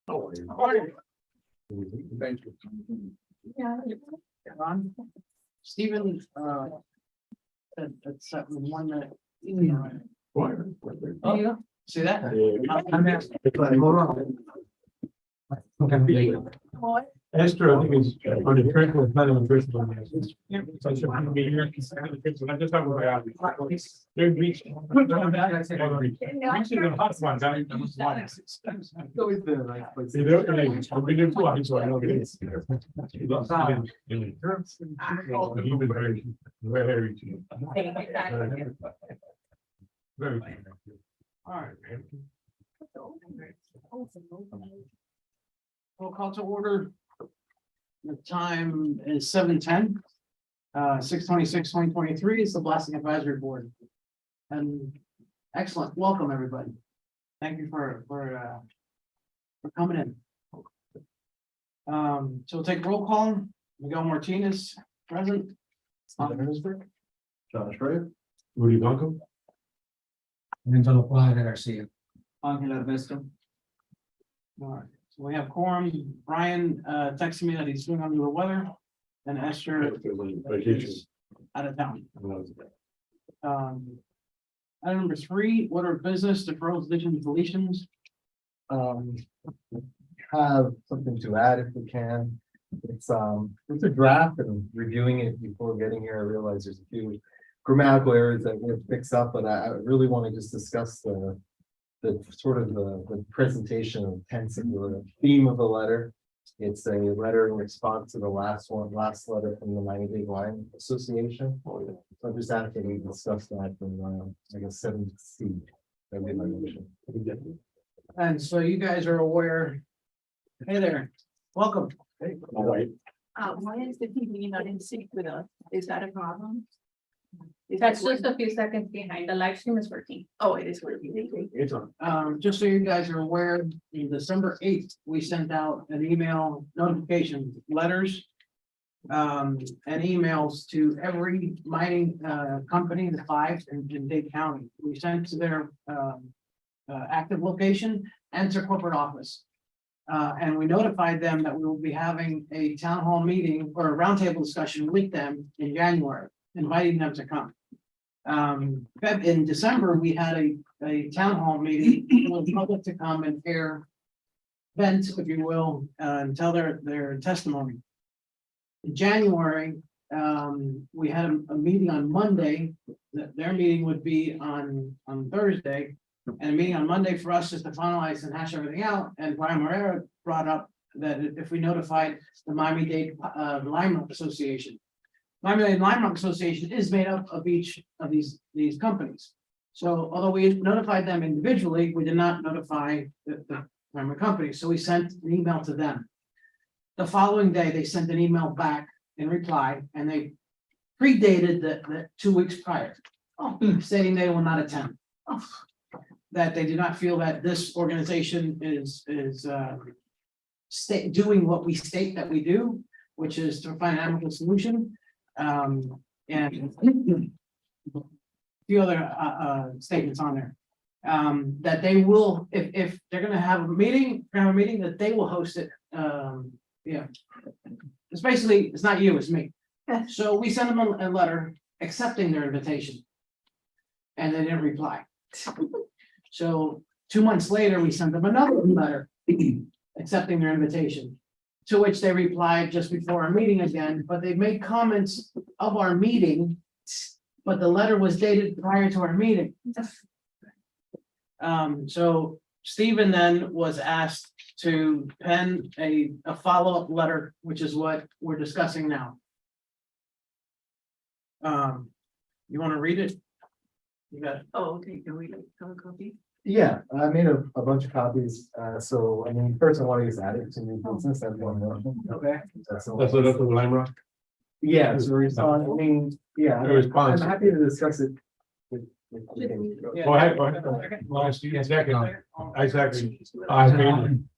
Oh, thank you. Yeah. Ron? Stephen, that's one that. Oh, see that? Hold on. Esther, I think is on the first one, not on the first one. So I should be here. I just talking about. They're reaching. Reaching the hot ones. It's always been a nice place. You know, I've been there twice, so I know it is. He was very, very. Very. All right. We'll call to order. The time is 7:10. 6/26/2023 is the Blasting Advisory Board. And excellent, welcome everybody. Thank you for coming in. So we'll take a roll call. Miguel Martinez, present. John Schreier. Rudy Blanco. Angelo Garcia. Angela Vesta. All right, so we have quorum. Brian texted me that he's feeling under the weather, and Esther is out of town. Item number 3, order of business, deferrals, additions, deletions. Have something to add if we can. It's a draft and reviewing it before getting here. I realize there's a few grammatical errors that we have to fix up, but I really want to just discuss the sort of the presentation of tense of the theme of the letter. It's a letter in response to the last letter from the Miami-Dade Wine Association. So I'm just asking we discuss that from I guess 7C. That would be my motion. And so you guys are aware. Hey there, welcome. Hey, Why is the TV not in sync with us? Is that a problem? Is That's that just a few seconds behind. The live stream is working. Oh, it is working. It's on. Just so you guys are aware, in December 8th, we sent out an email notification letters. And emails to every mining company, the 5 in Dade County. We sent to their active location and to corporate office. And we notified them that we will be having a town hall meeting or a roundtable discussion with them in January, inviting them to come. In December, we had a town hall meeting for the public to come and vent, if you will, and tell their testimony. In January, we had a meeting on Monday. Their meeting would be on Thursday. And a meeting on Monday for us is to finalize and hash everything out. And Brian Morera brought up that if we notified the Miami-Dade Lime Rock Association. Miami-Dade Lime Rock Association is made up of each of these companies. So although we notified them individually, we did not notify the member companies. So we sent an email to them. The following day, they sent an email back in reply, and they predated the 2 weeks prior, stating they will not attend. That they do not feel that this organization is doing what we state that we do, which is to find an amicable solution. And a few other statements on there. That they will, if they're gonna have a meeting, that they will host it. Yeah. It's basically, it's not you, it's me. So we sent them a letter accepting their invitation. And they didn't reply. So 2 months later, we sent them another letter accepting their invitation. To which they replied just before our meeting again, but they made comments of our meeting. But the letter was dated prior to our meeting. So Stephen then was asked to pen a follow-up letter, which is what we're discussing now. You want to read it? You got it. Oh, okay, can we have a copy? Yeah, I made a bunch of copies. So I mean, first I want to just add it to new business. That's one motion. Okay. That's what up with Lime Rock. Yeah, so respond. I mean, yeah, A response. I'm happy to discuss it. Go ahead. Well, second. I second.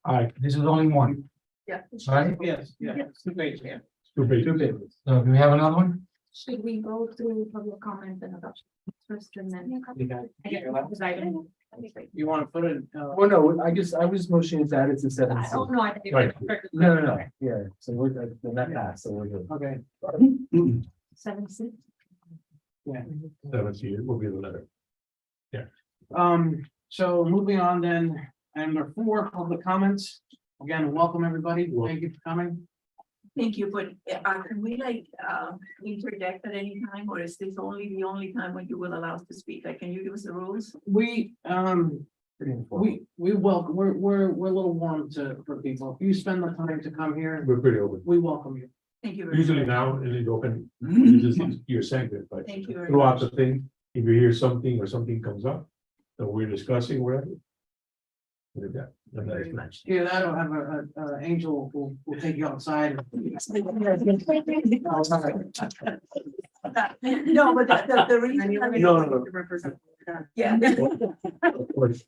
Aye. This is only one. Yeah. Right? Yes, yeah. 2 pages, yeah. Two pages. Two papers. So do we have another one? Should we go through public comment and adoption first and then? You got it. Because I don't- That'd be great. You want to put it? Well, no, I was motioning to add it to seven C. Oh, no, I think. Right. No, yeah, so we're, then that passed, so we're good. Okay, 7-6. Seven C will be the letter. so moving on then, number 4, public comments. Again, welcome everybody. Thank you for coming. Thank you, but can we interject at any time, or is this the only time when you will allow us to speak? Like, can you give us the rules? We, Pretty informal. we welcome, we're a little warm for people. If you spend the time to come here, We're pretty open. we welcome you. Thank you. very Usually much. now it is open, it's just your segment, but Thank you very throughout much. the thing, if you hear something or something comes up that we're discussing, whatever. With that. Thank you very much. Yeah, that'll have a angel will take you outside. No, but the reason. No. Yeah. Of course.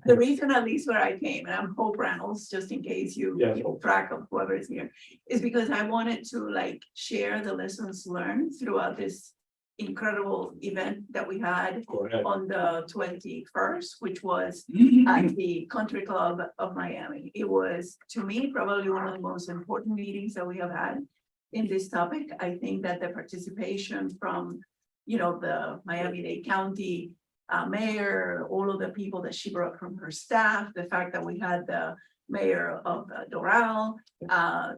The reason, at least where I came, and I'm Hope Reynolds, just in case you Yeah. keep track of whoever is here, is because I wanted to like share the lessons learned throughout this incredible event that we had Go ahead. on the 21st, which was at the Country Club of Miami. It was, to me, probably one of the most important meetings that we have had in this topic. I think that the participation from, the Miami-Dade County mayor, all of the people that she brought from her staff, the fact that we had the mayor of Doral,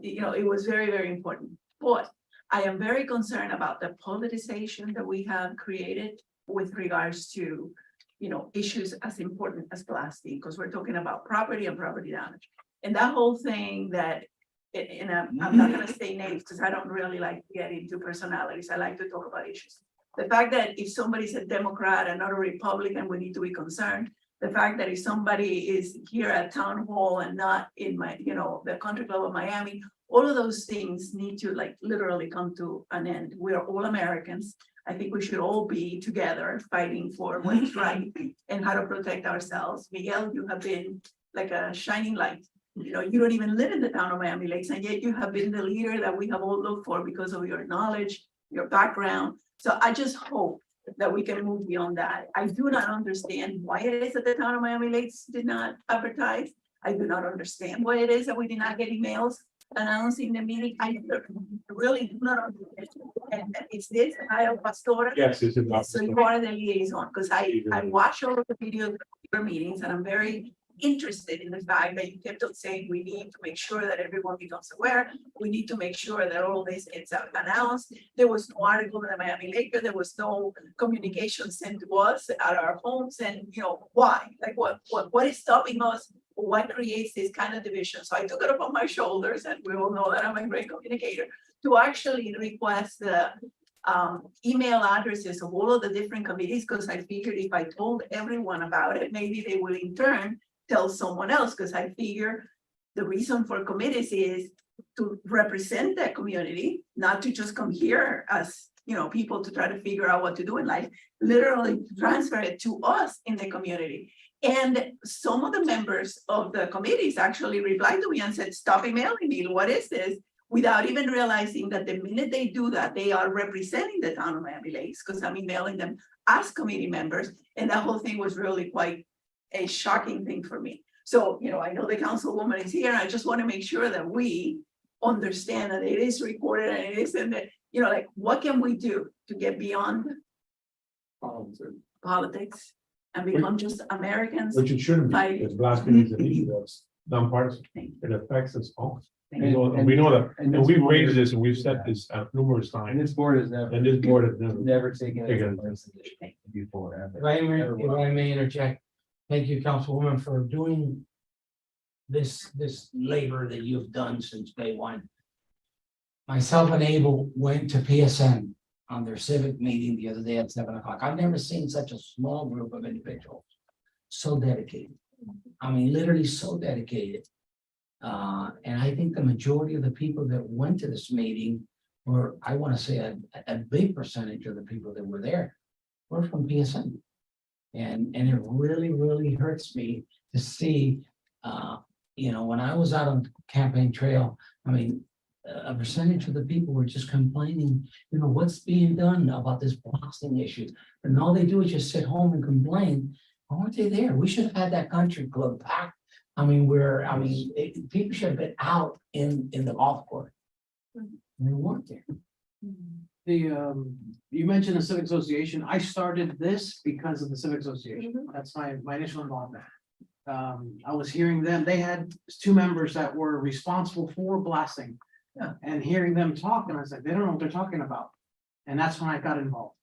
it was very, very important. But I am very concerned about the politicization that we have created with regards to, issues as important as plastic, because we're talking about property and property damage. And that whole thing that, and I'm not gonna say names because I don't really like to get into personalities. I like to talk about issues. The fact that if somebody's a Democrat and not a Republican, we need to be concerned. The fact that if somebody is here at town hall and not in the Country Club of Miami, all of those things need to literally come to an end. We are all Americans. I think we should all be together fighting for what is right and how to protect ourselves. Miguel, you have been like a shining light. You don't even live in the town of Miami Lakes, and yet you have been the leader that we have all looked for because of your knowledge, your background. So I just hope that we can move beyond that. I do not understand why it is that the town of Miami Lakes did not advertise. I do not understand why it is that we did not get emails announcing the meeting. I really do not understand. And it's this, Pastora. Yes, it's about. So you are the liaison, because I watch all of the videos of your meetings, and I'm very interested in the fact that you kept on saying we need to make sure that everyone becomes aware. We need to make sure that all this gets announced. There was no article in the Miami Laker. There was no communication sent to us at our homes. And why? Like what is stopping us? What creates this kind of division? So I took it upon my shoulders, and we all know that I'm a great communicator, to actually request the email addresses of all of the different committees, because I figured if I told everyone about it, maybe they will in turn tell someone else, because I figure the reason for committees is to represent the community, not to just come here as people to try to figure out what to do in life, literally transfer it to us in the community. And some of the members of the committees actually replied to me and said, stop emailing me, what is this? Without even realizing that the minute they do that, they are representing the town of Miami Lakes, because I'm emailing them as committee members. And that whole thing was really quite a shocking thing for me. So, I know the councilwoman is here. I just want to make sure that we understand that it is recorded and it is in the, what can we do to get beyond politics and become just Americans? Which it shouldn't be, Like- because blasphemy is an issue that's nonpartisan. Thank It affects us all. Thank We you. know, and we know that, And and this we've board raised is- this and we've said this numerous And times, this board has never, and this board has never. never taken Taken it it. position before. ever. If I may interject, thank you, Councilwoman, for doing this labor that you've done since day one. Myself and Abel went to PSN on their civic meeting the other day at 7:00. I've never seen such a small group of individuals so dedicated. I mean, literally so dedicated. And I think the majority of the people that went to this meeting, or I want to say a big percentage of the people that were there, were from PSN. And it really, really hurts me to see, when I was out on the campaign trail, I mean, a percentage of the people were just complaining, what's being done about this blasting issue. And all they do is just sit home and complain. Why weren't they there? We should have had that country club packed. I mean, people should have been out in the golf course. And they weren't there. You mentioned the Civic Association. I started this because of the Civic Association. That's my initial involvement. I was hearing them, they had two members that were responsible for blasting. Yeah. And hearing them talk, and I was like, they don't know what they're talking about. And that's when I got involved.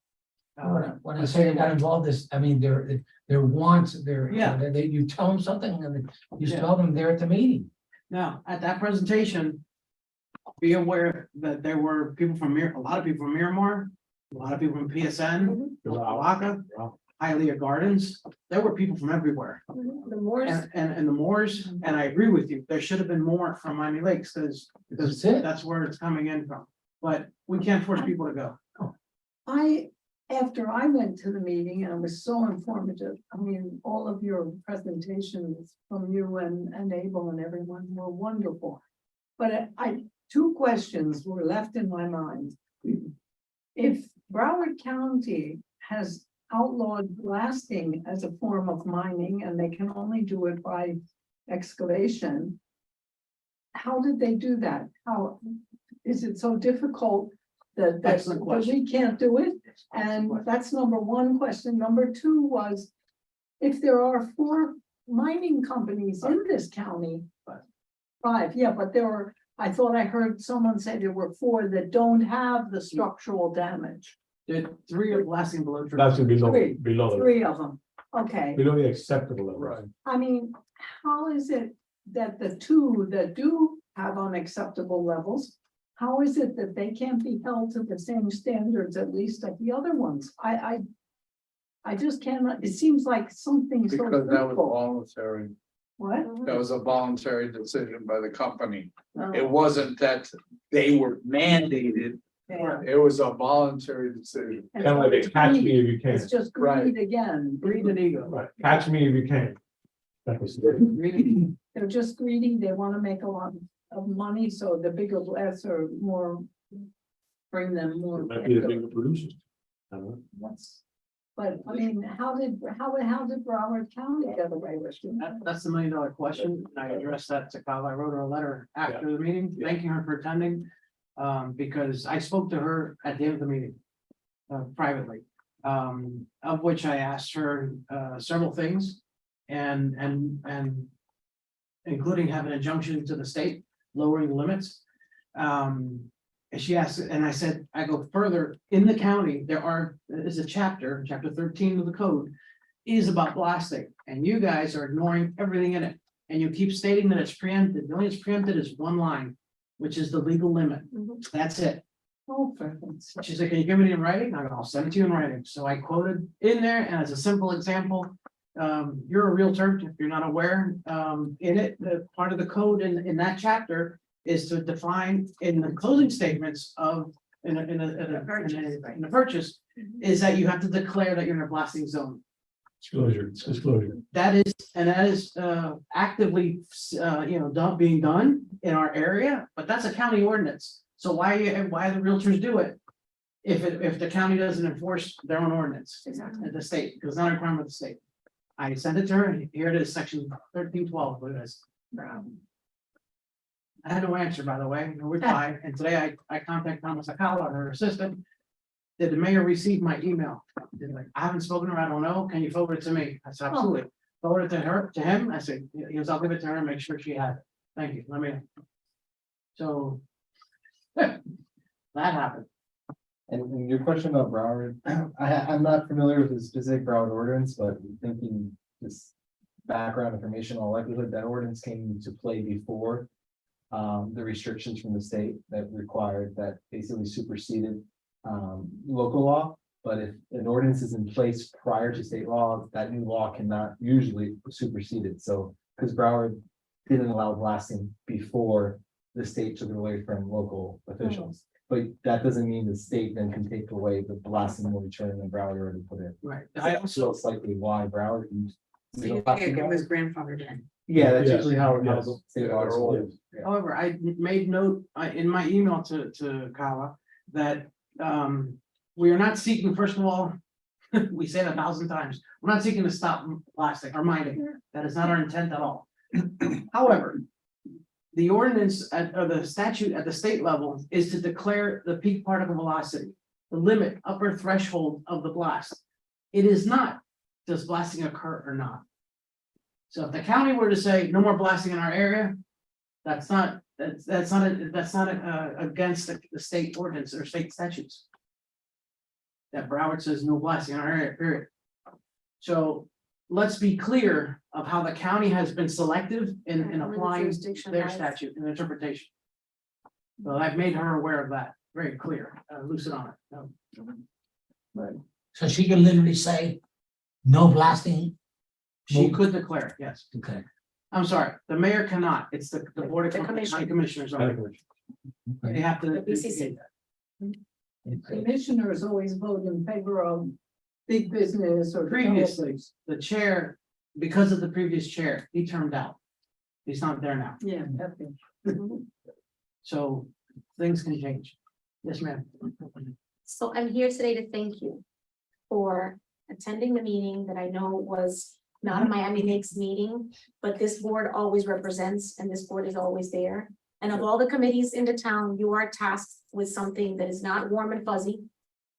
When I say they got involved, I mean, their wants, Yeah. you tell them something and then you Yeah. tell them they're at the meeting. Now, at that presentation, be aware that there were people from a lot of people from Miramar, a lot of people from PSN, Oaxaca, Hialeah Gardens. There were people from everywhere. The more, And the Moors, and I agree with you, there should have been more from Miami Lakes, because That's it. that's where it's coming in from. But we can't force people to go. After I went to the meeting, and it was so informative, I mean, all of your presentations from you and Abel and everyone were wonderful. But two questions were left in my mind. If Broward County has outlawed blasting as a form of mining, and they can only do it by excavation, how did they do that? How, is it so difficult that Excellent question. we can't do it? And that's number one question. Number two was, if there are 4 mining companies in this county. 5, yeah, but there are, I thought I heard someone say there were 4 that don't have the structural damage. There are 3 are blasting below. That's below, Three. below, 3 of them, okay. below the acceptable level. Right. I mean, how is it that the 2 that do have unacceptable levels, how is it that they can't be held to the same standards, at least at the other ones? I just cannot, it seems like something so Because that was simple. voluntary, What? that was a voluntary decision by the company. Oh, It wasn't that they were mandated, yeah. it was a voluntary decision. And Kind of like so a catch greed- me if you can. It's just Right. greed again, Breed and ego. Right, catch me if you can. That was. Really, they're just greedy, they wanna make a lot of money, so the bigger blasts are more. Bring them more. Might be the bigger producers. I don't know. That's- But I mean, how did Broward County get away with it? that's the $1 million question. I addressed that to Kyle. I wrote her a letter after the meeting, thanking her for attending. Because I spoke to her at the end of the meeting. Privately, of which I asked her, several things. And including having an injunction to the state, lowering the limits. And she asked, and I said, I go further, in the county, there's a chapter 13 of the code. Is about blasting, and you guys are ignoring everything in it, and you keep stating that it's preempted, the only it's preempted is one line. Which is the legal limit, that's it. Oh, for heaven's sake. She's like, can you give me it in writing? I go, I'll send it to you in writing. So I quoted in there, and as a simple example, you're a realtor, if you're not aware, in it, the part of the code in that chapter is to define in the closing statements of, in a purchase, is that you have to declare that you're in a blasting zone. Disclosure, it's disclosure. That is actively, being done in our area, but that's a county ordinance. So why the realtors do it? If the county doesn't enforce their own ordinance. Exactly. At the state, because it's not a requirement of the state. I sent it to her, and here it is, section 1312, what it is. I had no answer, by the way, no reply, and today I contacted Thomas Akala, her assistant. Did the mayor receive my email? They're like, I haven't spoken to her, I don't know, can you forward it to me? I said, absolutely. Forward it to him, I said, he goes, I'll give it to her and make sure she has it. Thank you, let me know. So. That happened. And your question about Broward, I'm not familiar with the specific Broward ordinance, but thinking this background information, all likelihood that ordinance came into play before. The restrictions from the state that required that basically superseded local law. But if an ordinance is in place prior to state law, that new law cannot usually supersede it. So, because Broward didn't allow blasting before the state took it away from local officials. But that doesn't mean the state then can take away the blasting will return and Broward already put in. Right. I also slightly why Broward. It was grandfathered in. Yeah, that's Yes, usually how yes. the state laws work. Yeah. However, I made note in my email to Kawa that we are not seeking, first of all, We say it 1,000 times. We're not seeking to stop blasting or mining. That is not our intent at all. However, the ordinance or the statute at the state level is to declare the peak particle velocity, the limit upper threshold of the blast. It is not, does blasting occur or not? So if the county were to say no more blasting in our area, that's not against the state ordinance or state statutes. That Broward says no blasting in our area, period. So let's be clear of how the county has been selective in applying Jurisdiction their has- statute and interpretation. So I've made her aware of that, very clear, lucid on it. So she can literally say, no blasting. She could declare, yes. Okay. I'm sorry, the mayor cannot. It's the board of The county commission. commissioners. They have to. The BCC. indicate that. Commissioners always vote in favor of big business or. Previously, the chair, because of the previous chair, he turned out. He's not there now, Yeah, okay. so things can change. Yes, ma'am. So I'm here today to thank you for attending the meeting that I know was not a Miami Lakes meeting, but this board always represents and this board is always there. And of all the committees in the town, you are tasked with something that is not warm and fuzzy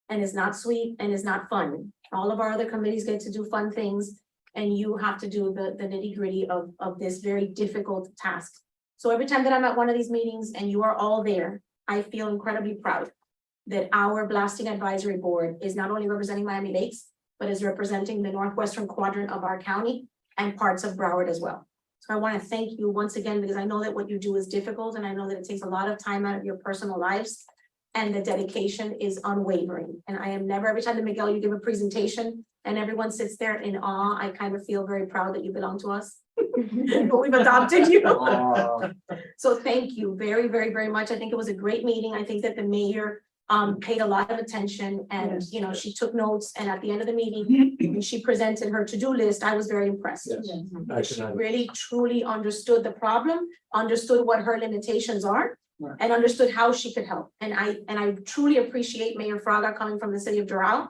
and is not sweet and is not fun. All of our other committees get to do fun things and you have to do the nitty gritty of this very difficult task. So every time that I'm at one of these meetings and you are all there, I feel incredibly proud that our blasting advisory board is not only representing Miami Lakes, but is representing the northwestern quadrant of our county and parts of Broward as well. So I want to thank you once again, because I know that what you do is difficult and I know that it takes a lot of time out of your personal lives. And the dedication is unwavering. And I am never, every time that Miguel, you give a presentation and everyone sits there in awe, I kind of feel very proud that you belong to us. We've adopted you. So thank you very, very, very much. I think it was a great meeting. I think that the mayor paid a lot of attention and, Yes. you know, she took notes and at the end of the meeting, when she presented her to-do list, I was very impressed. She really truly understood the problem, understood what her limitations are, Right. and understood how she could help. And I truly appreciate Mayor Fraga coming from the city of Doral,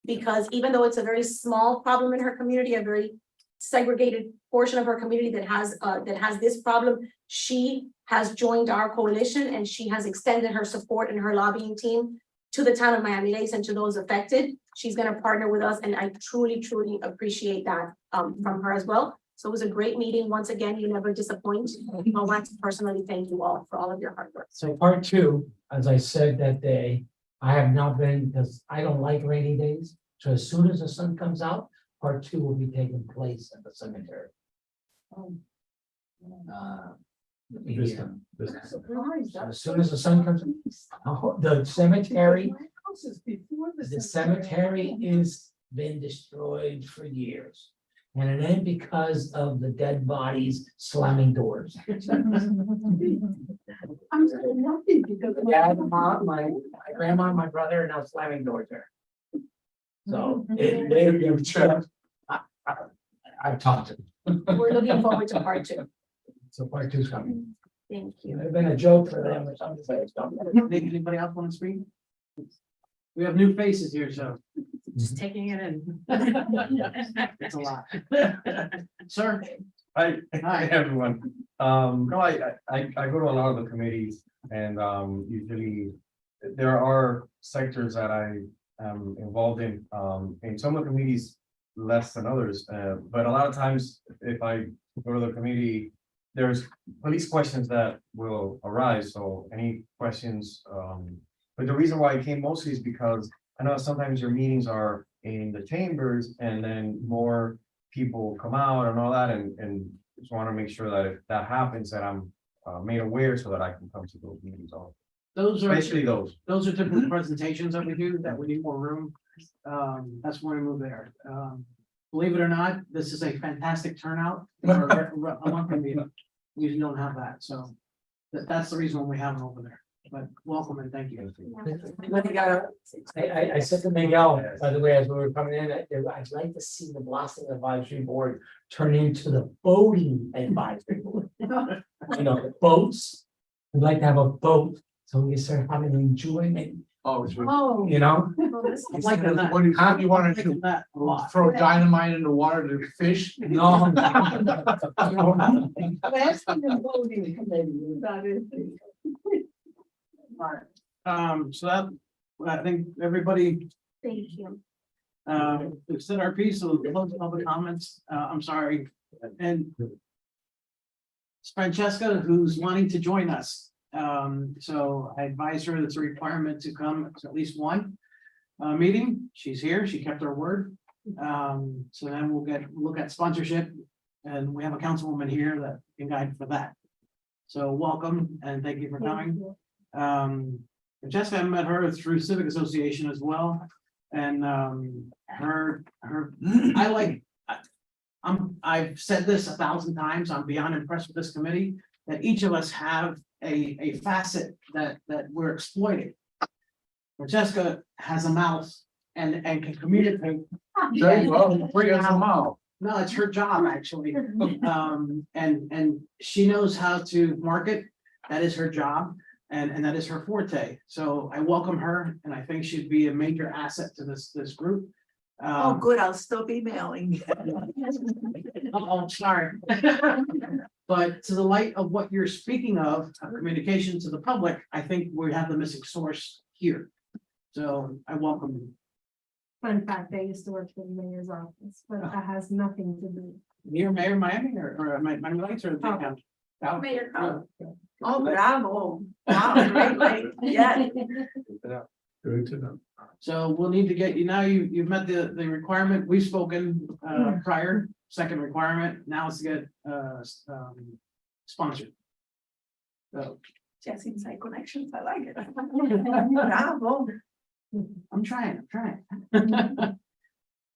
because even though it's a very small problem in her community, a very segregated portion of her community that has this problem, she has joined our coalition and she has extended her support and her lobbying team to the town of Miami Lakes and to those affected. She's going to partner with us and I truly, truly appreciate that from her as well. So it was a great meeting. Once again, you never disappoint. I want to personally thank you all for all of your hard work. So part two, as I said that day, I have not been, because I don't like rainy days. So as soon as the sun comes out, part two will be taking place at the cemetery. Yeah. Surprised. So as soon as the sun comes, the cemetery, My house is before the cemetery is been destroyed for years. And it ain't because of the dead bodies slamming doors. I'm so lucky because. Yeah, my grandma, my brother are now slamming doors there. So I've talked to them. We're looking forward to part two. So part two's coming. Thank you. It's been a joke for them or something. Anybody else want to speak? We have new faces here, so Just taking it in. it's a lot. Sir, Hi, Hi. everyone. No, I go to a lot of the committees and, usually there are sectors that I am involved in some of the committees less than others. But a lot of times if I go to the committee, there's police questions that will arise. So any questions, but the reason why I came mostly is because I know sometimes your meetings are in the chambers and then more people come out and all that, and just want to make sure that if that happens, that I'm made aware so that I can come to those meetings also, those are typical presentations that we do, that we need more room. That's why we move there. Believe it or not, this is a fantastic turnout. for a monthly meeting. We usually don't have that, so that's the reason why we have it over there. But welcome and thank you. I said to Miguel, by the way, as we were coming in, I'd like to see the blasting advisory board turn into the boating advisory board. You know, the boats, we'd like to have a boat, so we can start having enjoyment Oh, it's Oh. you know? Well, this is- Like that. what do you want to Like that a lot. throw dynamite in the water to fish? No. I'm asking the voting committee about it. Alright, so that, I think everybody, Thank you. we've said our piece, so we'll close the public comments, I'm sorry, and. It's Francesca who's wanting to join us, so I advise her it's a requirement to come to at least one. Meeting, she's here, she kept her word, so then we'll look at sponsorship. And we have a councilwoman here that can guide for that. So welcome and thank you for coming. Jessica, I met her through Civic Association as well. And I've said this 1,000 times, I'm beyond impressed with this committee, that each of us have a facet that we're exploiting. Jessica has a mouth and can communicate. There you go, bring us them out. No, it's her job, actually. And she knows how to market. That is her job and that is her forte. So I welcome her and I think she'd be a major asset to this group. Oh, good, I'll stop emailing. Oh, sorry. But to the light of what you're speaking of communication to the public, I think we have the missing source here. So I welcome you. Fun fact, I used to work for the mayor's office, but that has nothing to do. You're Mayor of Miami or my rights or the county? Mayor Carl. Oh, bravo. Wow, great, great, yeah. Good to know. So we'll need to get you now, you've met the requirement, we've spoken prior, second requirement, now it's to get sponsored. So Just inside connections, I like it. Bravo. I'm trying.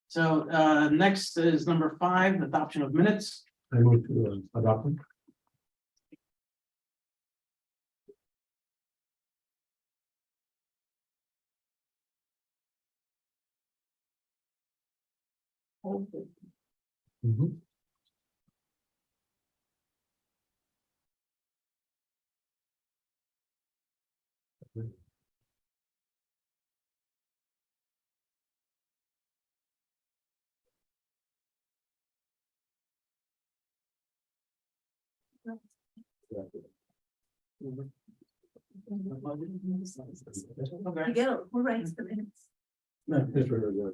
So next is number 5, adoption of minutes. I move to adopt them. Mhm. Okay. Miguel, who writes the minutes? No, it's very good.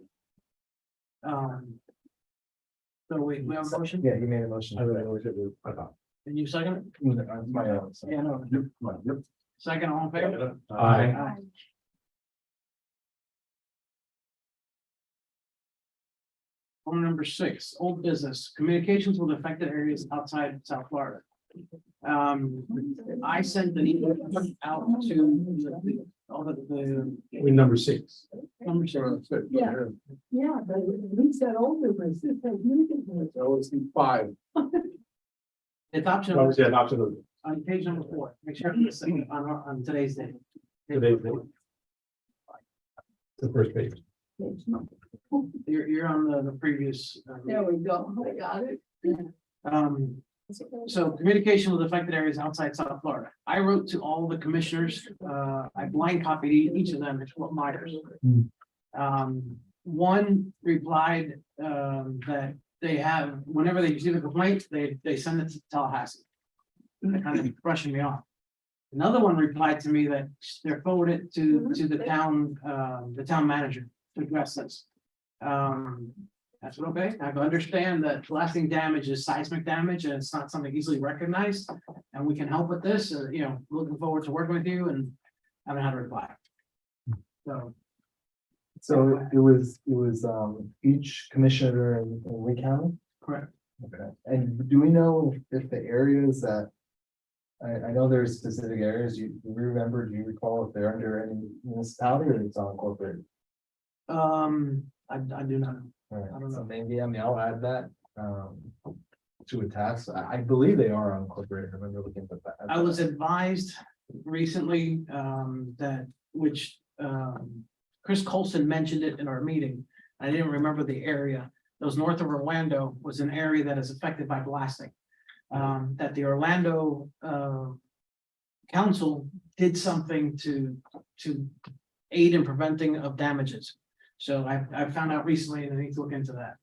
So we have a motion, Yeah, you made a motion. I really wish it was adopt. and you second it? That's my own. so. Yeah, no, Yep, come on, yep. second, all in favor? Aye. Item number 6, old business, communications with affected areas outside South Florida. I sent an email out to all the We number 6. numbers. Yeah. Yeah, but we said older, but it's just like you can. Always 5. Adoption That was the adoption of on page number 4, make sure it's on today's date. today's date. The first page. You're on the previous. There we go, I got it. So communication with affected areas outside South Florida. I wrote to all the commissioners, I blind copied each of them, it's what Myers. One replied, that they have, whenever they receive a complaint, they send it to Tallahassee. They're kind of brushing me off. Another one replied to me that they're forwarded to the town manager to address this. That's okay. I understand that lasting damage is seismic damage and it's not something easily recognized. And we can help with this, looking forward to working with you and haven't had a reply. So it was each commissioner in Lee County? Correct. Okay, and do we know if the areas that, I know there's specific areas, do you recall if they're under any municipality or it's unincorporated? I do not know. All right, I don't so know. maybe, I'll add that, to a task, I believe they are unincorporated, I remember looking at that. I was advised recently, that, which, Chris Colson mentioned it in our meeting. I didn't remember the area. Those north of Orlando was an area that is affected by blasting. That the Orlando, council did something to aid in preventing of damages. So I found out recently and I need to look into that.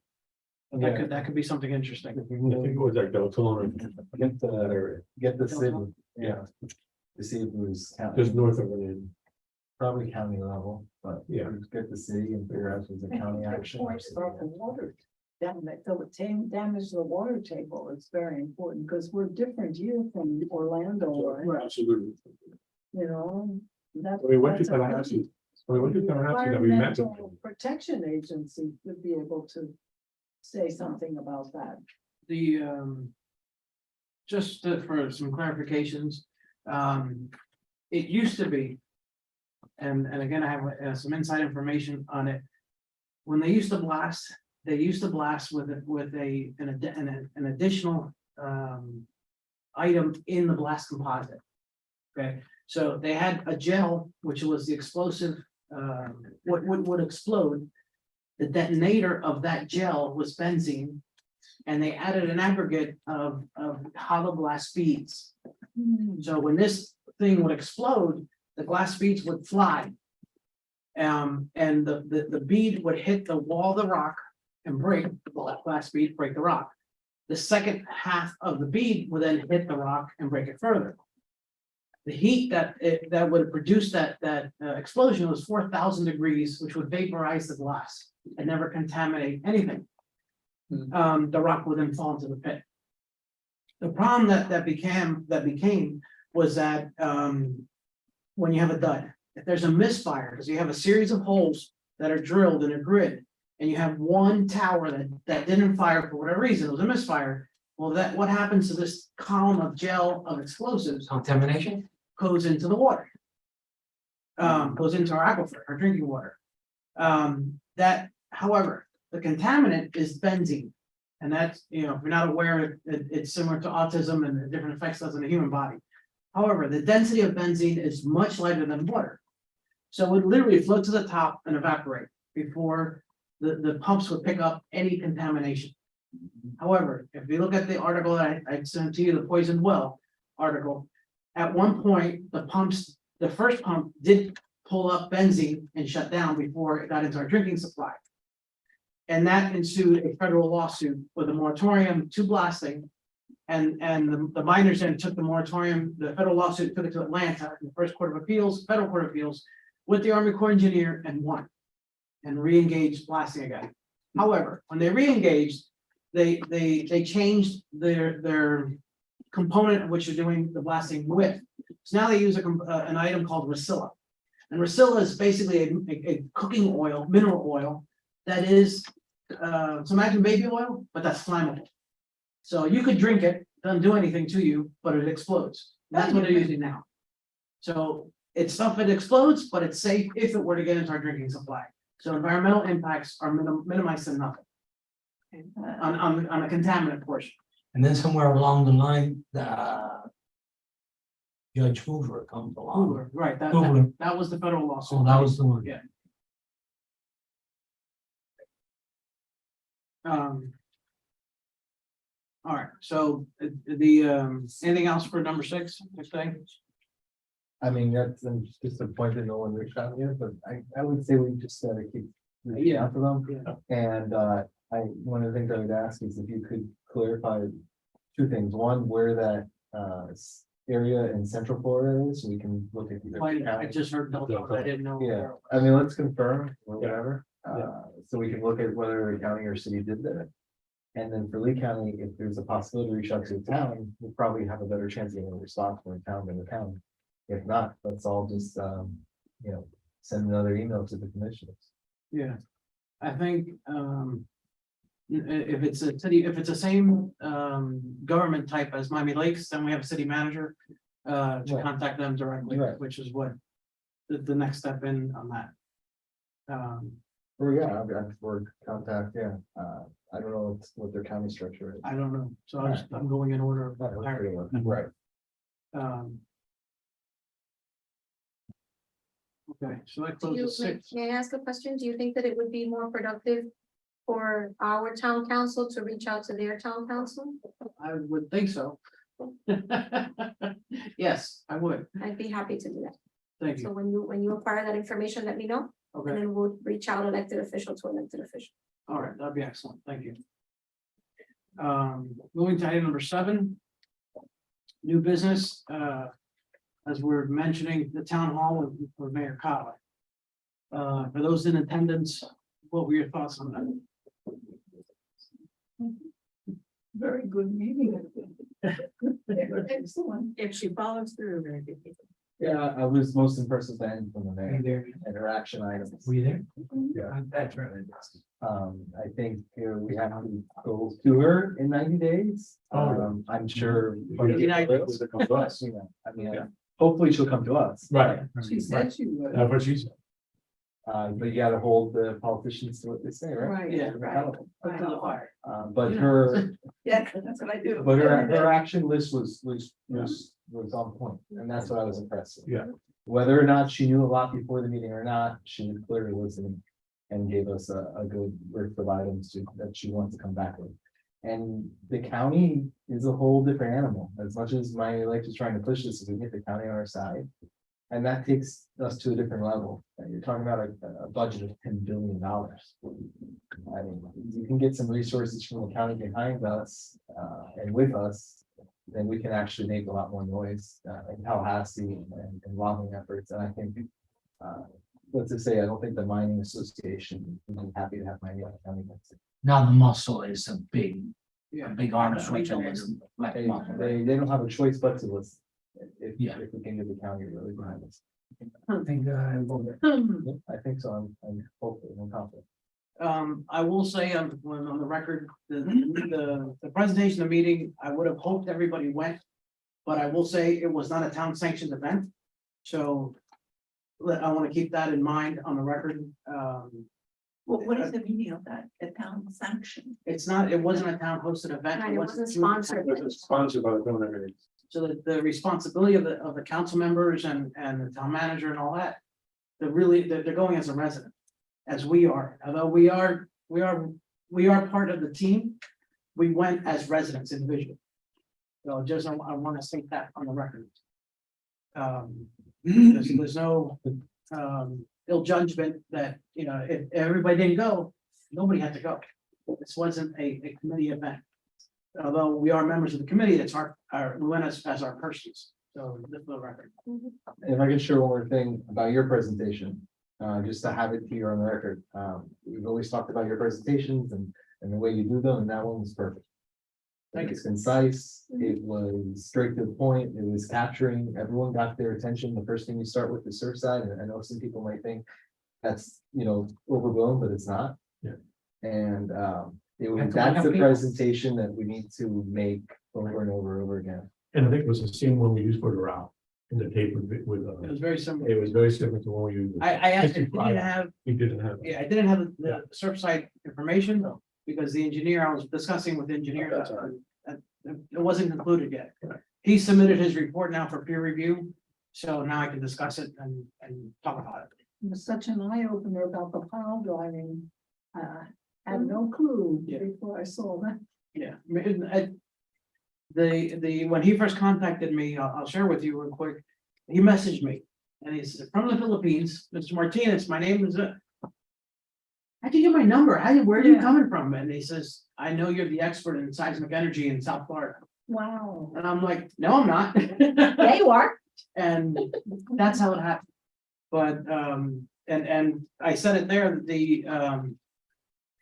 But that could be something interesting. I think it was like Deltona, Get the city, yeah. To see if it was. just north of it. Probably county level, but Yeah. get the city and figure out if there's a county action. Points about the water. Damage the water table is very important because we're different here from Orlando, right? Absolutely. You know, that. We went to that's a Tallahassee. We went to Tallahassee that we met. them. Environmental Protection Agency would be able to say something about that. The, for some clarifications, it used to be. And again, I have some inside information on it. When they used to blast, with an additional, item in the blast composite. Okay, so they had a gel, which was the explosive, what would explode. The detonator of that gel was benzene. And they added an aggregate of hollow glass beads. So when this thing would explode, the glass beads would fly. And the bead would hit the wall of the rock and break the glass bead, break the rock. The second half of the bead would then hit the rock and break it further. The heat that would produce that explosion was 4,000 degrees, which would vaporize the glass and never contaminate anything. The rock would then fall into the pit. The problem that became was that when you have a dud, if there's a misfire, because you have a series of holes that are drilled in a grid, and you have one tower that didn't fire for whatever reason, it was a misfire. Well, what happens to this column of gel of explosives? Contamination? Goes into the water. Goes into our aquifer, our drinking water. However, the contaminant is benzene. And that's, if you're not aware, it's similar to autism and the different effects it has on the human body. However, the density of benzene is much lighter than water. So it would literally float to the top and evaporate before the pumps would pick up any contamination. However, if you look at the article that I sent to you, the poisoned well article, at one point, the first pump did pull up benzene and shut down before it got into our drinking supply. And that ensued a federal lawsuit with a moratorium to blasting. And the miners then took the moratorium, the federal lawsuit, took it to Atlanta, in the first Court of Appeals, Federal Court of Appeals, with the Army Corps engineer and won. And re-engaged blasting again. However, when they re-engaged, they changed their component of which they're doing the blasting with. So now they use an item called Racilla. And Racilla is basically a cooking oil, mineral oil, that is, so imagine baby oil, but that's flammable. So you could drink it, doesn't do anything to you, but it explodes. That's what they're using now. So it's stuff that explodes, but it's safe if it were to get into our drinking supply. So environmental impacts are minimized to nothing on a contaminant portion. And then somewhere along the line, Judge Hoover comes along. Hoover, right, Hoover. that was the federal lawsuit. So that was the one. Yeah. All right, so anything else for number 6, next thing? I mean, that's just a point that no one reached out yet, but I would say we just gotta keep reaching out to them. Yeah. And one of the things I would ask is if you could clarify 2 things. One, where that area in Central Florida is, so we can look at. I just heard Deltona, I didn't know. Yeah, I mean, let's confirm or whatever, so we can look at whether the county or city did that. And then for Lee County, if there's a possibility to reach out to the town, we'll probably have a better chance of getting a response from the town than the town. If not, let's all just, send another email to the commissioners. Yeah, I think, if it's a city, if it's the same, government type as Miami Lakes, then we have a city manager. To Right. contact them directly, Right. which is what the next step in on that. Or yeah, I've worked contact, yeah, I don't know what their county structure is. I don't know, so I'm going in order of priority. Right. Okay, so that Do closes you, 6. may I ask a question? Do you think that it would be more productive for our town council to reach out to their town council? I would think so. Yes, I would. I'd be happy to do that. Thank So you. when you acquire that information, let me know, and Okay, then we'll reach out elected official to elected official. all right, that'd be excellent. Thank you. Moving to item number 7. New business, as we're mentioning, the town hall with Mayor Collin. For those in attendance, what were your thoughts on that? Very good meeting. Excellent. If she follows through, very good. Yeah, I was most impressed with the end from the Were you mayor there? and her action items. Were you there? Yeah. That's right. I think here we have to go to her in 90 days. I'm sure. She'll come to us, you know, I mean, hopefully she'll come to us. Right. She said she would. That's what she said. But you gotta hold the politicians to what they say, right? Right. Yeah, right. Put to the fire. But her, Yeah, that's what I do. but her action list was on point, and that's what I was impressed with. Yeah. Whether or not she knew a lot before the meeting or not, she was clearly listening and gave us a good list of items that she wants to come back with. And the county is a whole different animal, as much as my life is trying to push this, we get the county on our side. And that takes us to a different level. And you're talking about a budget of $10 billion. I mean, you can get some resources from the county behind us, and with us, then we can actually make a lot more noise, in Tallahassee and lobbying efforts. And I think, let's just say, I don't think the mining association would be happy to have mining county. Now the muscle is a big Yeah. arm switch over to black They, muscle. they don't have a choice but to listen. Yeah. If we can get the county really behind us. I think, Yeah, I think so. I'm hopeful, I'm confident. I will say on the record, the presentation of the meeting, I would have hoped everybody went. But I will say it was not a town sanctioned event. So I want to keep that in mind on the record. What is the meaning of that? The town sanction? It wasn't a town hosted event. Right, it wasn't through the sponsored. town. It was sponsored by the donor. So the responsibility of the council members and the town manager and all that. They're going as a resident, as we are, although we are part of the team. We went as residents individually. So just, I want to state that on the record. There's no ill judgment that, you know, if everybody didn't go, nobody had to go. This wasn't a committee event. Although we are members of the committee, it's we went as our persons, so this for the record. If I can share one more thing about your presentation, just to have it here on the record. We've always talked about your presentations and the way you do them, and that one was perfect. Thank you. It's concise, it was straight to the point, it was capturing, everyone got their attention. The first thing you start with is Surfside, and I know some people might think that's, you know, overblown, but it's not. Yeah. And That's that's what the I think. presentation that we need to make over and over and over again. And I think it was the same one we used for the route in the tape with, It was very similar. it was very similar to one we used. I asked if you didn't have, We didn't have. yeah, I didn't have the Surfside information, because the engineer, I was discussing with the engineer, That's all right. it wasn't concluded yet. He submitted his report now for peer review, so now I can discuss it and talk about it. It was such an eye opener about the pile driving. Had no clue Yeah. before I saw that. Yeah, I mean, when he first contacted me, I'll share with you real quick. He messaged me and he said, from the Philippines, Mr. Martinez, my name is. How'd you get my number? Where are you Yeah. coming from? And he says, I know you're the expert in seismic energy in South Florida. Wow. And I'm like, no, I'm not. There you are. And that's how it happened. But, and I said it there,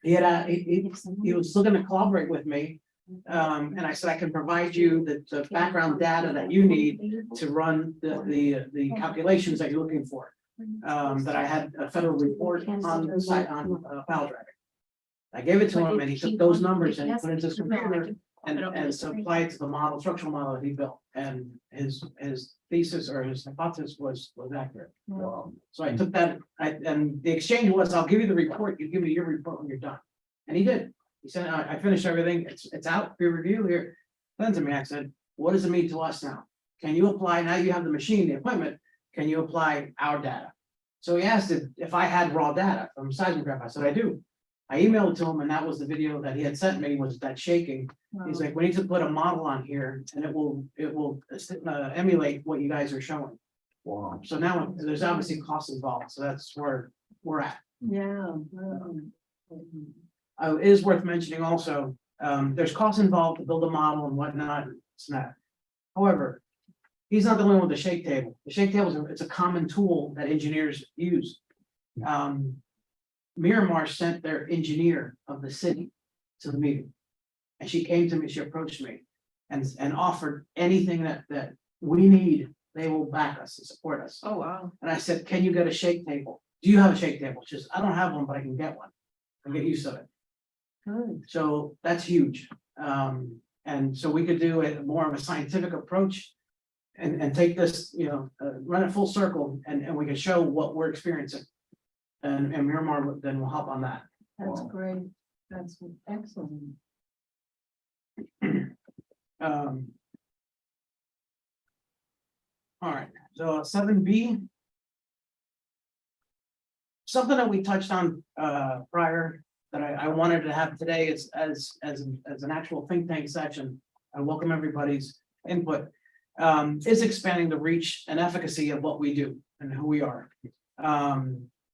that he was looking to collaborate with me. And I said, I can provide you the background data that you need to run the calculations that you're looking for. That I had a federal report on the site on pile driving. I gave it to him and he took those numbers and he put it into his computer and supplied it to the model, structural model that he built. And his thesis or his hypothesis was accurate. So I took that, and the exchange was, I'll give you the report, you give me your report when you're done. And he did. He said, I finished everything, it's out, peer review here. Then to me, I said, what does it mean to us now? Can you apply, now you have the machine, the equipment, can you apply our data? So he asked if I had raw data from seismograph. I said, I do. I emailed it to him and that was the video that he had sent me, was that shaking. He's like, we need to put a model on here and it will emulate what you guys are showing. Wow. So now there's obviously costs involved, so that's where we're at. Yeah. It is worth mentioning also, there's costs involved to build a model and whatnot, it's not. However, he's not the only one with the shake table. The shake table it's a common tool that engineers use. Miramar sent their engineer of the city to the meeting. And she came to me, she approached me and offered anything that we need, they will back us and support us. Oh, wow. And I said, can you get a shake table? Do you have a shake table? She says, I don't have one, but I can get one. I'll get used to it. Good. So that's huge. And so we could do a more of a scientific approach. And take this, run it full circle and we can show what we're experiencing. And Miramar then will help on that. That's Wow. great. That's excellent. All right, so 7B. Something that we touched on prior that I wanted to have today is as an actual think tank session. I welcome everybody's input. Is expanding the reach and efficacy of what we do and who we are.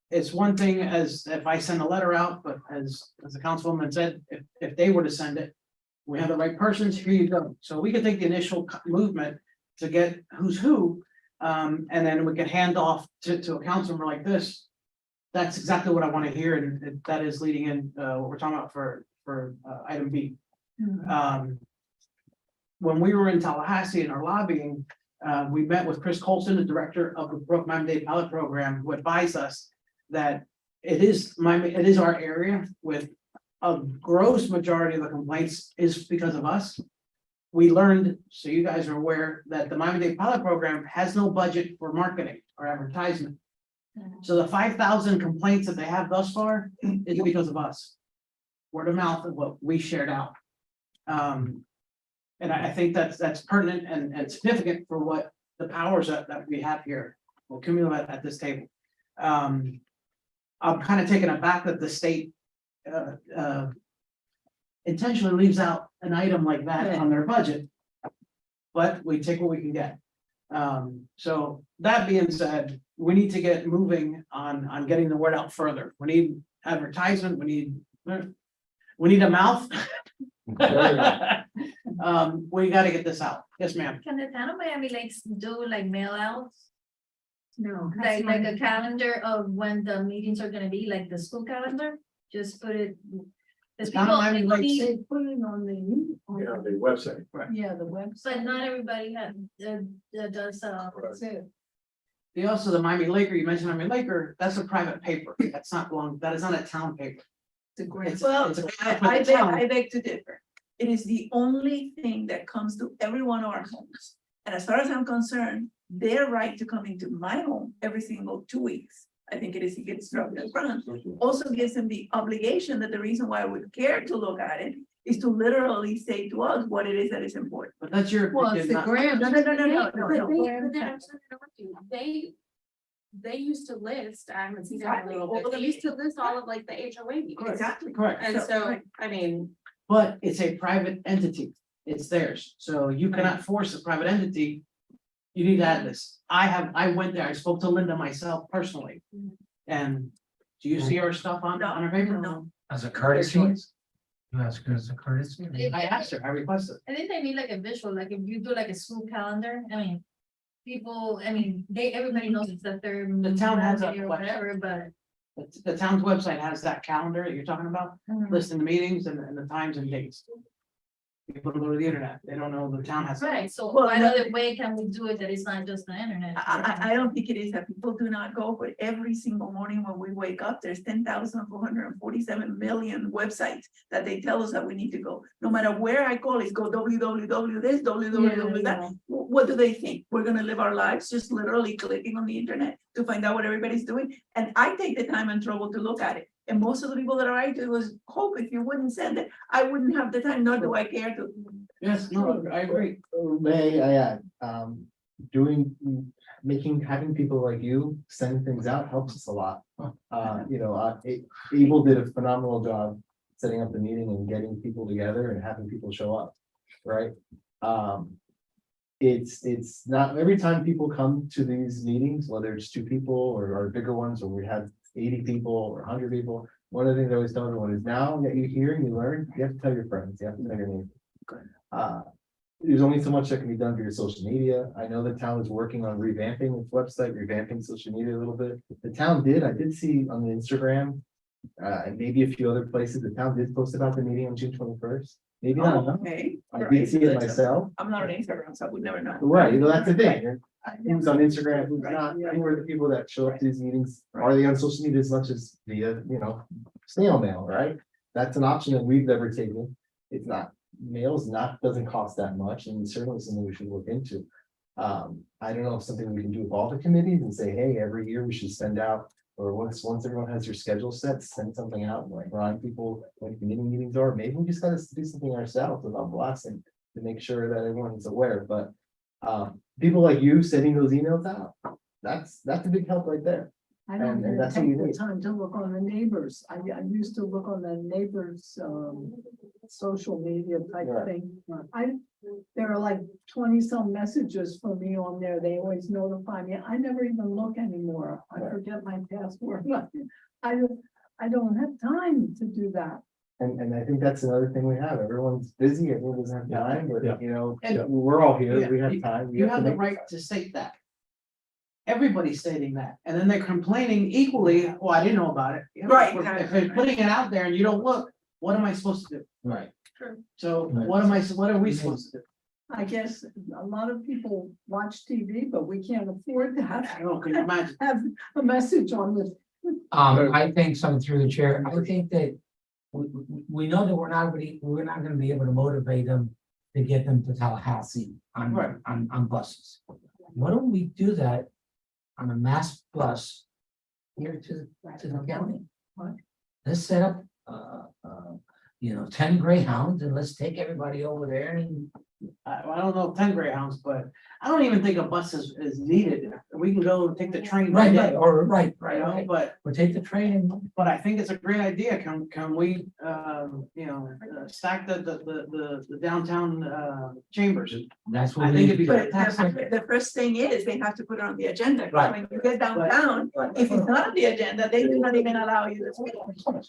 It's one thing as if I send a letter out, but as the councilwoman said, if they were to send it, we have the right persons, here you go. So we can take the initial movement to get who's who, and then we can hand off to a councilman like this. That's exactly what I want to hear, and that is leading in what we're talking about for item B. When we were in Tallahassee in our lobbying, we met with Chris Colson, the director of the Brook Miami-Dade Pilot Program, who advised us that it is our area with a gross majority of the complaints is because of us. We learned, so you guys are aware, that the Miami-Dade Pilot Program has no budget for marketing or advertisement. So the 5,000 complaints that they have thus far is because of us. Word of mouth of what we shared out. And I think that's pertinent and significant for what the powers that we have here will accumulate at this table. I'm kind of taken aback that the state intentionally leaves out an item like that on their budget. But we take what we can get. So that being said, we need to get moving on getting the word out further. We need advertisement, we need a mouth. We gotta get this out. Yes, ma'am. Can the town of Miami Lakes do like mail outs, No. like a calendar of when the meetings are gonna be, like the school calendar? Just put it. The Town of Miami people, Lakes. They put it on the. website. Yeah, the website. but not everybody has, does, That's it. Also, the Miami Laker, you mentioned Miami Laker, that's a private paper. That's not belong, that is not a town paper. It's a great. It's Well, it's a I paper for the beg, town. I beg to differ. It is the only thing that comes to every one of our homes. And as far as I'm concerned, their right to come into my home every single 2 weeks, I think it is, he gets struck in front, also gives them the obligation that the reason why I would care to look at it is to literally say to us what it is that is important. But that's your. Well, it's opinion, the not- grant. No, no, no, no, no, no, no. They used to list, I haven't seen that Exactly. in a little bit, they used to list all of like the HOA meetings. Exactly. Correct. And so, I mean, But it's a private entity. It's theirs. So you cannot force a private entity. You need to add this. I went there. I spoke to Linda myself personally. And do you see our stuff on our paper? No. As a Their courtesy, choice. you ask her as a courtesy. I asked her, I requested. I think they need like a visual, like if you do like a school calendar, I mean. People, I mean, everybody knows it's the third. The town has a Monday or whatever, but. The town's website has that calendar that you're talking about, listing the meetings and the times and dates. People go to the internet. They don't know the town has. Right, so Well, what no- other way can we do it that is not just the internet? I don't think it is that people do not go, but every single morning when we wake up, there's 10,447 million websites that they tell us that we need to go. No matter where I call, it's go www this, www that. What do they think? We're gonna live our lives just literally clicking on the internet to find out what everybody's doing? And I take the time and trouble to look at it. And most of the people that I do was hope if you wouldn't send it, I wouldn't have the time, nor do I care to. Yes, no, I agree. May I add, having people like you send things out helps us a lot. Abel did a phenomenal job setting up the meeting and getting people together and having people show up, right? it's not, every time people come to these meetings, whether it's 2 people or bigger ones, or we have 80 people or 100 people. One of the things I always tell everyone is now that you hear and you learn, you have to tell your friends, you have to tell your neighbors. There's only so much that can be done for your social media. I know the town is working on revamping its website, revamping social media a little bit. The town I did see on the Instagram, and maybe a few other places, the town did post about the meeting on June 21st. Maybe not Oh, enough. okay. I did see it myself. I'm not on Instagram, so I would never know. Right, that's the thing. Who's on Instagram, who's not, who are the people that show up to these meetings? Are they on social media as much as via, snail mail, right? That's an option that we've never taken. It's not, mail's not, doesn't cost that much, and certainly something we should look into. I don't know if something we can do with all the committees and say, hey, every year we should send out, or once everyone has their schedule set, send something out, like remind people when committee meetings are. Maybe we just gotta do something ourselves without blasting to make sure that everyone's aware, but people like you sending those emails out, that's a big help right there. I don't And even that's what you take the need. time to look on the neighbors. I used to look on the neighbors, social media type Right. thing. There are like 20-some messages for me on there. They always notify me. I never even look anymore. I Right. forget my password. I don't have time to do that. And I think that's another thing we have. Everyone's busy, everyone doesn't have time, Yeah. but And- we're all here, Yeah, we have time. we You to have the make- right to state that. Everybody's stating that, and then they're complaining equally, well, I didn't know about it. Yeah, Right, If they're putting it out there and you don't look, what am I supposed to do? Right. So Right. what are we supposed to do? I guess a lot of people watch TV, but we can't afford to I have, don't know, can you imagine? have a message on this. I think something through the chair, I think that we know that we're not gonna be able to motivate them to get them to Tallahassee Right. on buses. Why don't we do that on a mass bus here to the county? Let's set up, 10 Greyhounds and let's take everybody over there and I don't know if 10 Greyhounds, but I don't even think a bus is needed. We can go take the train. right, right, right, You know, but We'll take the train and I think it's a great idea. Can we, stack the downtown, chambers? that's what I we think need it'd be to do. fantastic. The first thing is they have to put it on the agenda. Right. When you get downtown, if it's not on the agenda, they do not even allow you to speak.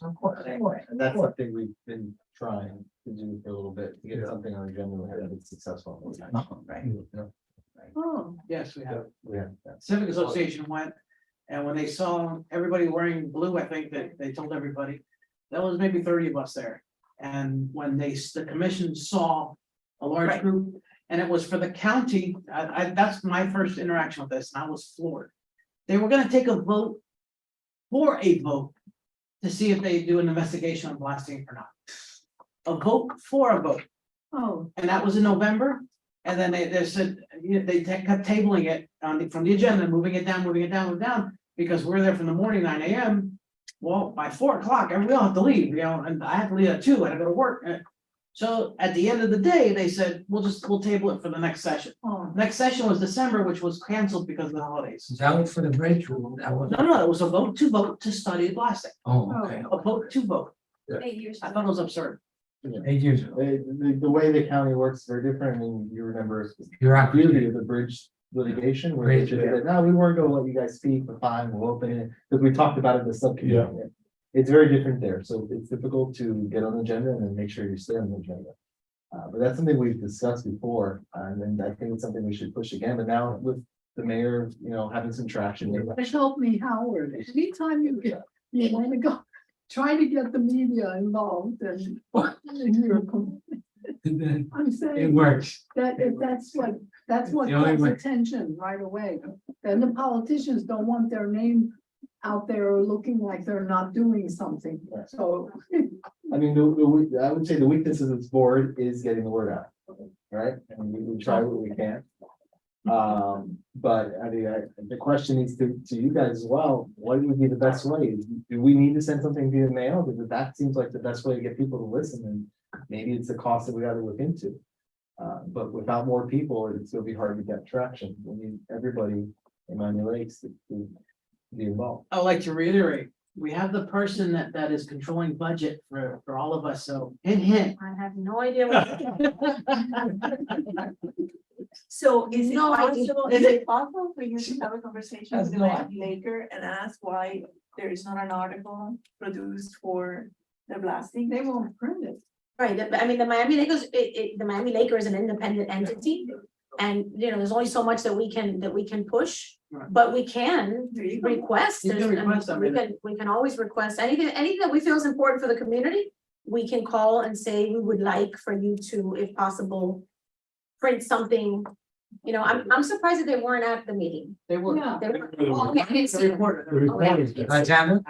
Of course. And that's something we've been trying to do for a little bit, to get something on the agenda, we haven't been successful. Right. Oh, Yes, we have. We have, yeah. Civic Association went, and when they saw everybody wearing blue, I think that they told everybody, that was maybe 30 of us there. And when the commission saw a large Right. group, and it was for the county, that's my first interaction with this, and I was floored. They were gonna take a vote for a vote to see if they do an investigation on blasting or not. A vote for a vote. oh, And that was in November, and then they said, they kept tabling it from the agenda, moving it down, because we're there from the morning, 9 AM. Well, by 4 o'clock, and we all have to leave, and I have to leave at 2, I gotta go to work. So at the end of the day, they said, we'll table it for the next session. oh, Next session was December, which was canceled because of the holidays. That was for the bridge. That was. No, it was a vote to study blasting, Oh, okay. a vote to vote. 8 years. I thought it was absurd. 8 years ago. The way the county works is very different. I mean, you remember You're out. really of the bridge litigation where they just said, no, we weren't gonna let you guys speak, but fine, we'll open it, because we talked about it in the subcommittee. It's very different there, so it's difficult to get on the agenda and then make sure you stay on the agenda. But that's something we've discussed before, and then I think it's something we should push again, but now with the mayor, having some traction. help me, Howard. Anytime you want to go, try to get the media involved and I'm It saying works. that's what The only calls way. attention right away. Then the politicians don't want their name out there looking like they're not doing something. Right. So, I mean, I would say the weaknesses of this board is getting the word out, right? And we try what we can. But I mean, the question is to you guys as well, what would be the best way? Do we need to send something via mail? Because that seems like the best way to get people to listen, and maybe it's the cost that we gotta look into. But without more people, it's gonna be hard to get traction. We need everybody in Miami Lakes to be involved. I would like to reiterate, we have the person that is controlling budget for all of us, so hint. I have no idea what. So is it No, I- possible, is it possible for you to have a conversation That's with the not- maker and ask why there is not an article produced for the blasting? They won't print it. Right, I mean, the Miami Lakers, the Miami Lakers is an independent entity. And, you know, there's only so much that we can push, Right. but we can There you go. request. You can There's- request, I mean- We can always request anything that we feel is important for the community. We can call and say, we would like for you to, if possible, print something. You know, I'm surprised that they weren't at the meeting. They were. Yeah. They were, oh, okay, I didn't see The them. reporter. The reporter's there. Tatiana?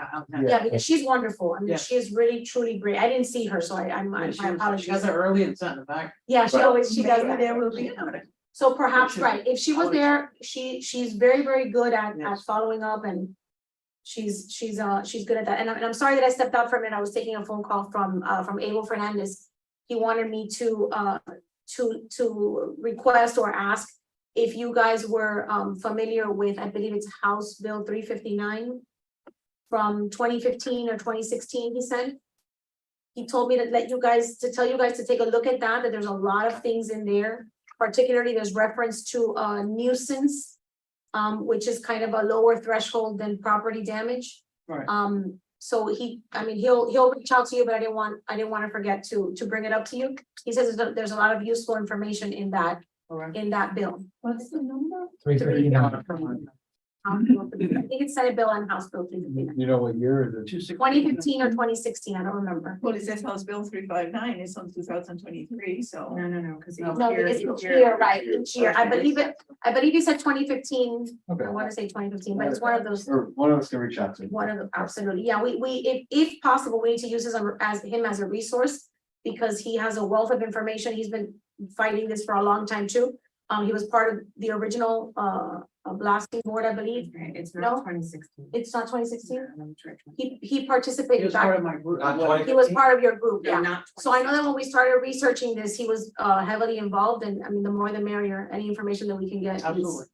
Yeah, because she's wonderful. I mean, Yeah. she is really truly great. I didn't see her, so my She has apologies. it early and sent it back. Yeah, she does. Maybe there will be an article. So perhaps, Should- right, if she was I would- there, she's very good at Yes. following up and. She's good at that, and I'm sorry that I stepped out for a minute, I was taking a phone call from Abel Fernandez. He wanted me to request or ask if you guys were familiar with, I believe it's House Bill 359. From 2015 or 2016, he said. He told me to tell you guys to take a look at that there's a lot of things in there. Particularly, there's reference to nuisance, which is kind of a lower threshold than property damage. Right. So he'll reach out to you, but I didn't want to forget to bring it up to you. He says there's a lot of useful information in that bill. What's the number? 339. I think it's Senate bill and House Bill 359. You know what year is it? 2015 or 2016, I don't remember. Well, it says House Bill 359, it's on 2023, so. No, because. No, because each year, right, each year, I believe you said 2015, Okay. I want to say 2015, but it's one of those. Or one of us can reach out to. One of the, absolutely, yeah, if possible, we need to use him as a resource. Because he has a wealth of information, he's been fighting this for a long time too. He was part of the original blasting board, I believe. It's No? not 2016. It's not 2016. He He participated was part back, of my group. he was part of your group, No, yeah. not So I know that when we started researching this, he was heavily involved, and I mean, the more the merrier, any information that we can get. is- Absolutely.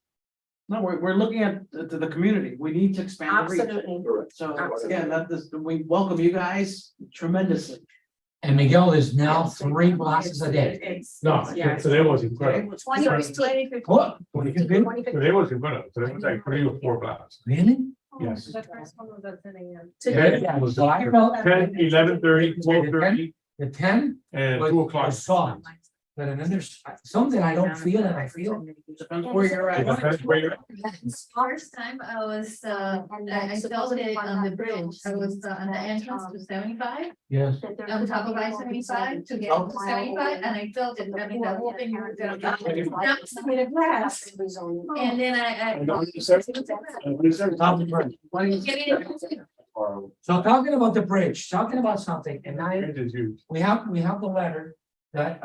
No, we're looking at the community. We need to expand the reach. Absolutely, So Absolutely. again, we welcome you guys tremendously. And Miguel is now 3 glasses a day. No, today was incredible. 2015. What? Today was incredible. Today was like 3 or 4 blasts. Really? Yes. The first one was at 10 a.m. Today, Yeah, it was Talking about 10, 11:30, 12:30, the 10 and was 2 o'clock. soft. But then there's something I don't feel and I feel. Depends where you're It at. depends where you're at. First time I was, I felt it on the bridge, I was on the entrance to 75, Yes. on top of I-75 to get to 75, and I felt it, I mean, the whole thing was gonna be. And then I. So talking about the bridge, talking about something, and It is huge. we have the letter that,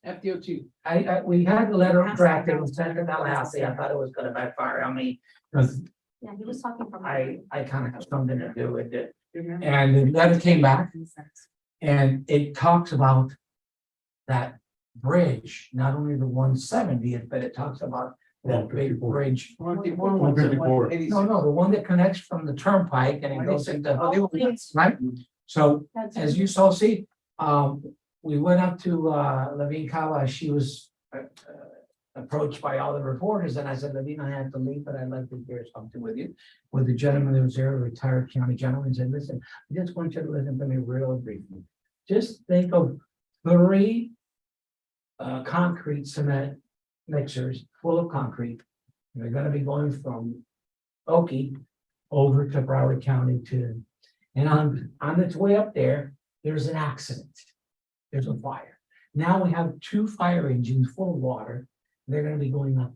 FDOT. we had the letter drafted and sent to Tallahassee. I thought it was gonna backfire on me. Because yeah, he was talking from. I kind of have something to do with it. And the letter came back and it talks about that bridge, not only the 170th, but it talks about that big 154. bridge. 154. No, the one that connects from the turnpike and it goes into, right? So as you saw, see, we went up to Levine Kawa, she was approached by all the reporters, and I said, Levine, I have to leave, but I'd like to hear something with you. With the gentleman that was there, a retired county gentleman, said, listen, I just want you to listen to me real briefly. Just think of 3 concrete cement mixers full of concrete. They're gonna be going from Okie over to Broward County and on its way up there, there's an accident. There's a fire. Now we have 2 fire engines full of water. They're gonna be going up.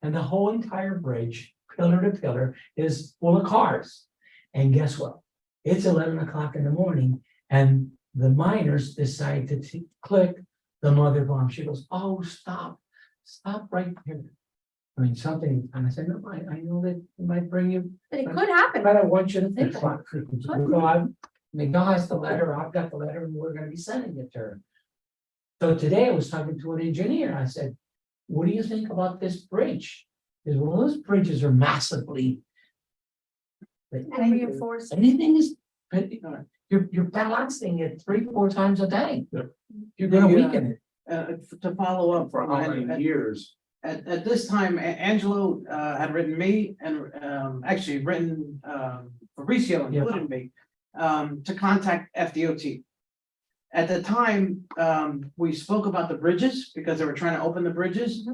And the whole entire bridge, pillar to pillar, is full of cars. And guess what? It's 11 o'clock in the morning and the miners decide to click the mother bomb. She goes, oh, stop right here. I mean, something, and I said, no, I know that it might bring you, But it could happen. but I want you to think about it. So Miguel has the letter, I've got the letter, and we're gonna be sending it to her. So today I was talking to an engineer, I said, what do you think about this bridge? Because well, those bridges are massively. And reinforced. Anything is, you're balancing it 3-4 times a day. Yep. You're gonna The, weaken it. to follow up. For how many years? At this time, Angelo had written me and actually written Fabricio included me to contact FDOT. At the time, we spoke about the bridges because they were trying to open the bridges.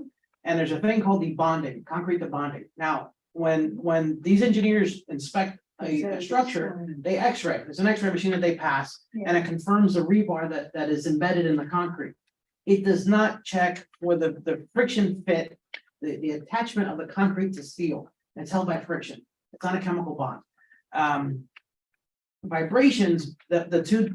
And there's a thing called debonding, concrete debonding. Now, when these engineers inspect a structure, they X-ray. There's an X-ray machine that they pass and it confirms the rebar that is embedded in the concrete. It does not check for the friction fit, the attachment of the concrete to steel. It's held by friction. It's not a chemical bond. Vibrations, the two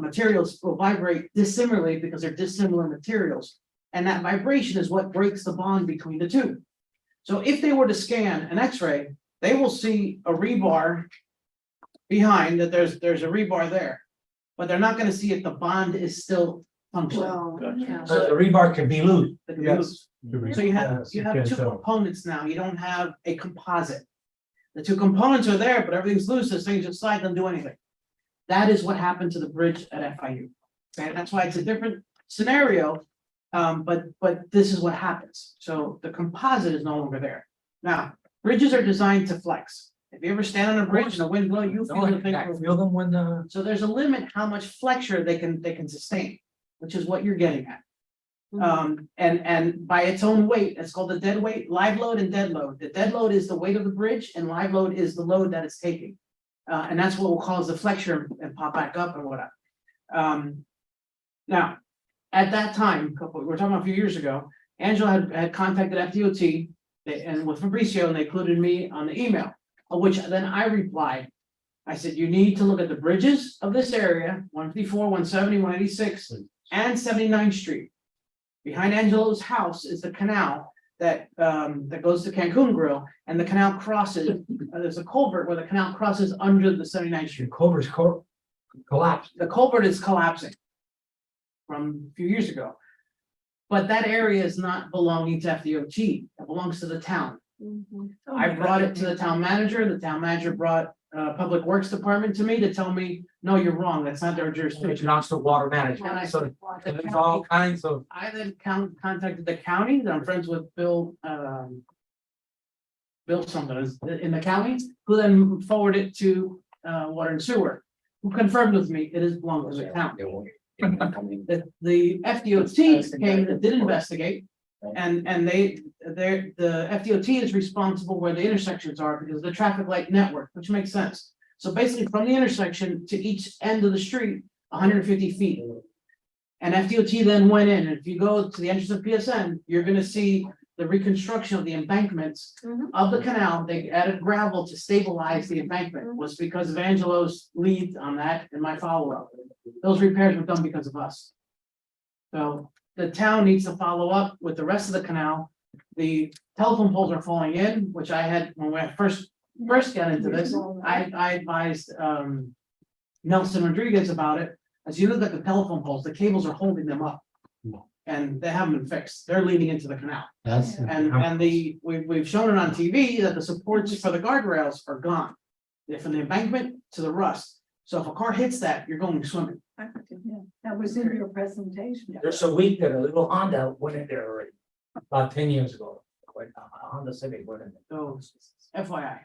materials will vibrate dissimilarly because they're dissimilar materials. And that vibration is what breaks the bond between the two. So if they were to scan an X-ray, they will see a rebar behind that there's a rebar there. But they're not gonna see if the bond is still functioning. So the rebar can be loose. Yes. So you have two components now, you don't have a composite. The two components are there, but everything's loose, this thing just slide, doesn't do anything. That is what happened to the bridge at FIU. Okay, that's why it's a different scenario. But this is what happens. So the composite is no longer there. Now, bridges are designed to flex. If you ever stand on a bridge and the wind blow, you feel the thing. Feel them when So there's a limit how much flexure they can sustain, which is what you're getting at. And by its own weight, it's called the dead weight, live load and dead load. The dead load is the weight of the bridge and live load is the load that it's taking. And that's what will cause the flexure and pop back up and whatnot. Now, at that time, we're talking about a few years ago, Angela had contacted FDOT and with Fabricio, and they included me on the email, of which then I replied. I said, you need to look at the bridges of this area, 154, 170, 186, and 79th Street. Behind Angelo's house is the canal that goes to Cancun Grill, and the canal crosses, there's a culvert where the canal crosses under the 79th Street. Culver's collapsed. The culvert is collapsing from a few years ago. But that area is not belonging to FDOT, it belongs to the town. I brought it to the town manager brought Public Works Department to me to tell me, no, you're wrong, that's not their It jurisdiction. belongs to water And I management. So said, there's all kinds of. I then contacted the county, that I'm friends with Bill something is in the county, who then forwarded it to Water and Sewer, who confirmed with me it is belonging to the town. The FDOT came and did investigate. And the FDOT is responsible where the intersections are because of the traffic light network, which makes sense. So basically from the intersection to each end of the street, 150 feet. And FDOT then went in, and if you go to the entrance of PSN, you're gonna see the reconstruction of the embankments of the canal. They added gravel to stabilize the embankment, was because of Angelo's lead on that and my follow-up. Those repairs were done because of us. So the town needs to follow up with the rest of the canal. The telephone poles are falling in, which I had, when I first got into this, I advised Nelson Rodriguez about it. As you look at the telephone poles, the cables are holding them up. And they haven't been fixed. They're leading into the canal. That's. And we've shown it on TV that the supports for the guardrails are gone. They're from the embankment to the rust. So if a car hits that, you're going swimming. That was in your presentation. There's a week that a little Honda went in there already, about 10 years ago. When a Honda Civic went in there. So FYI.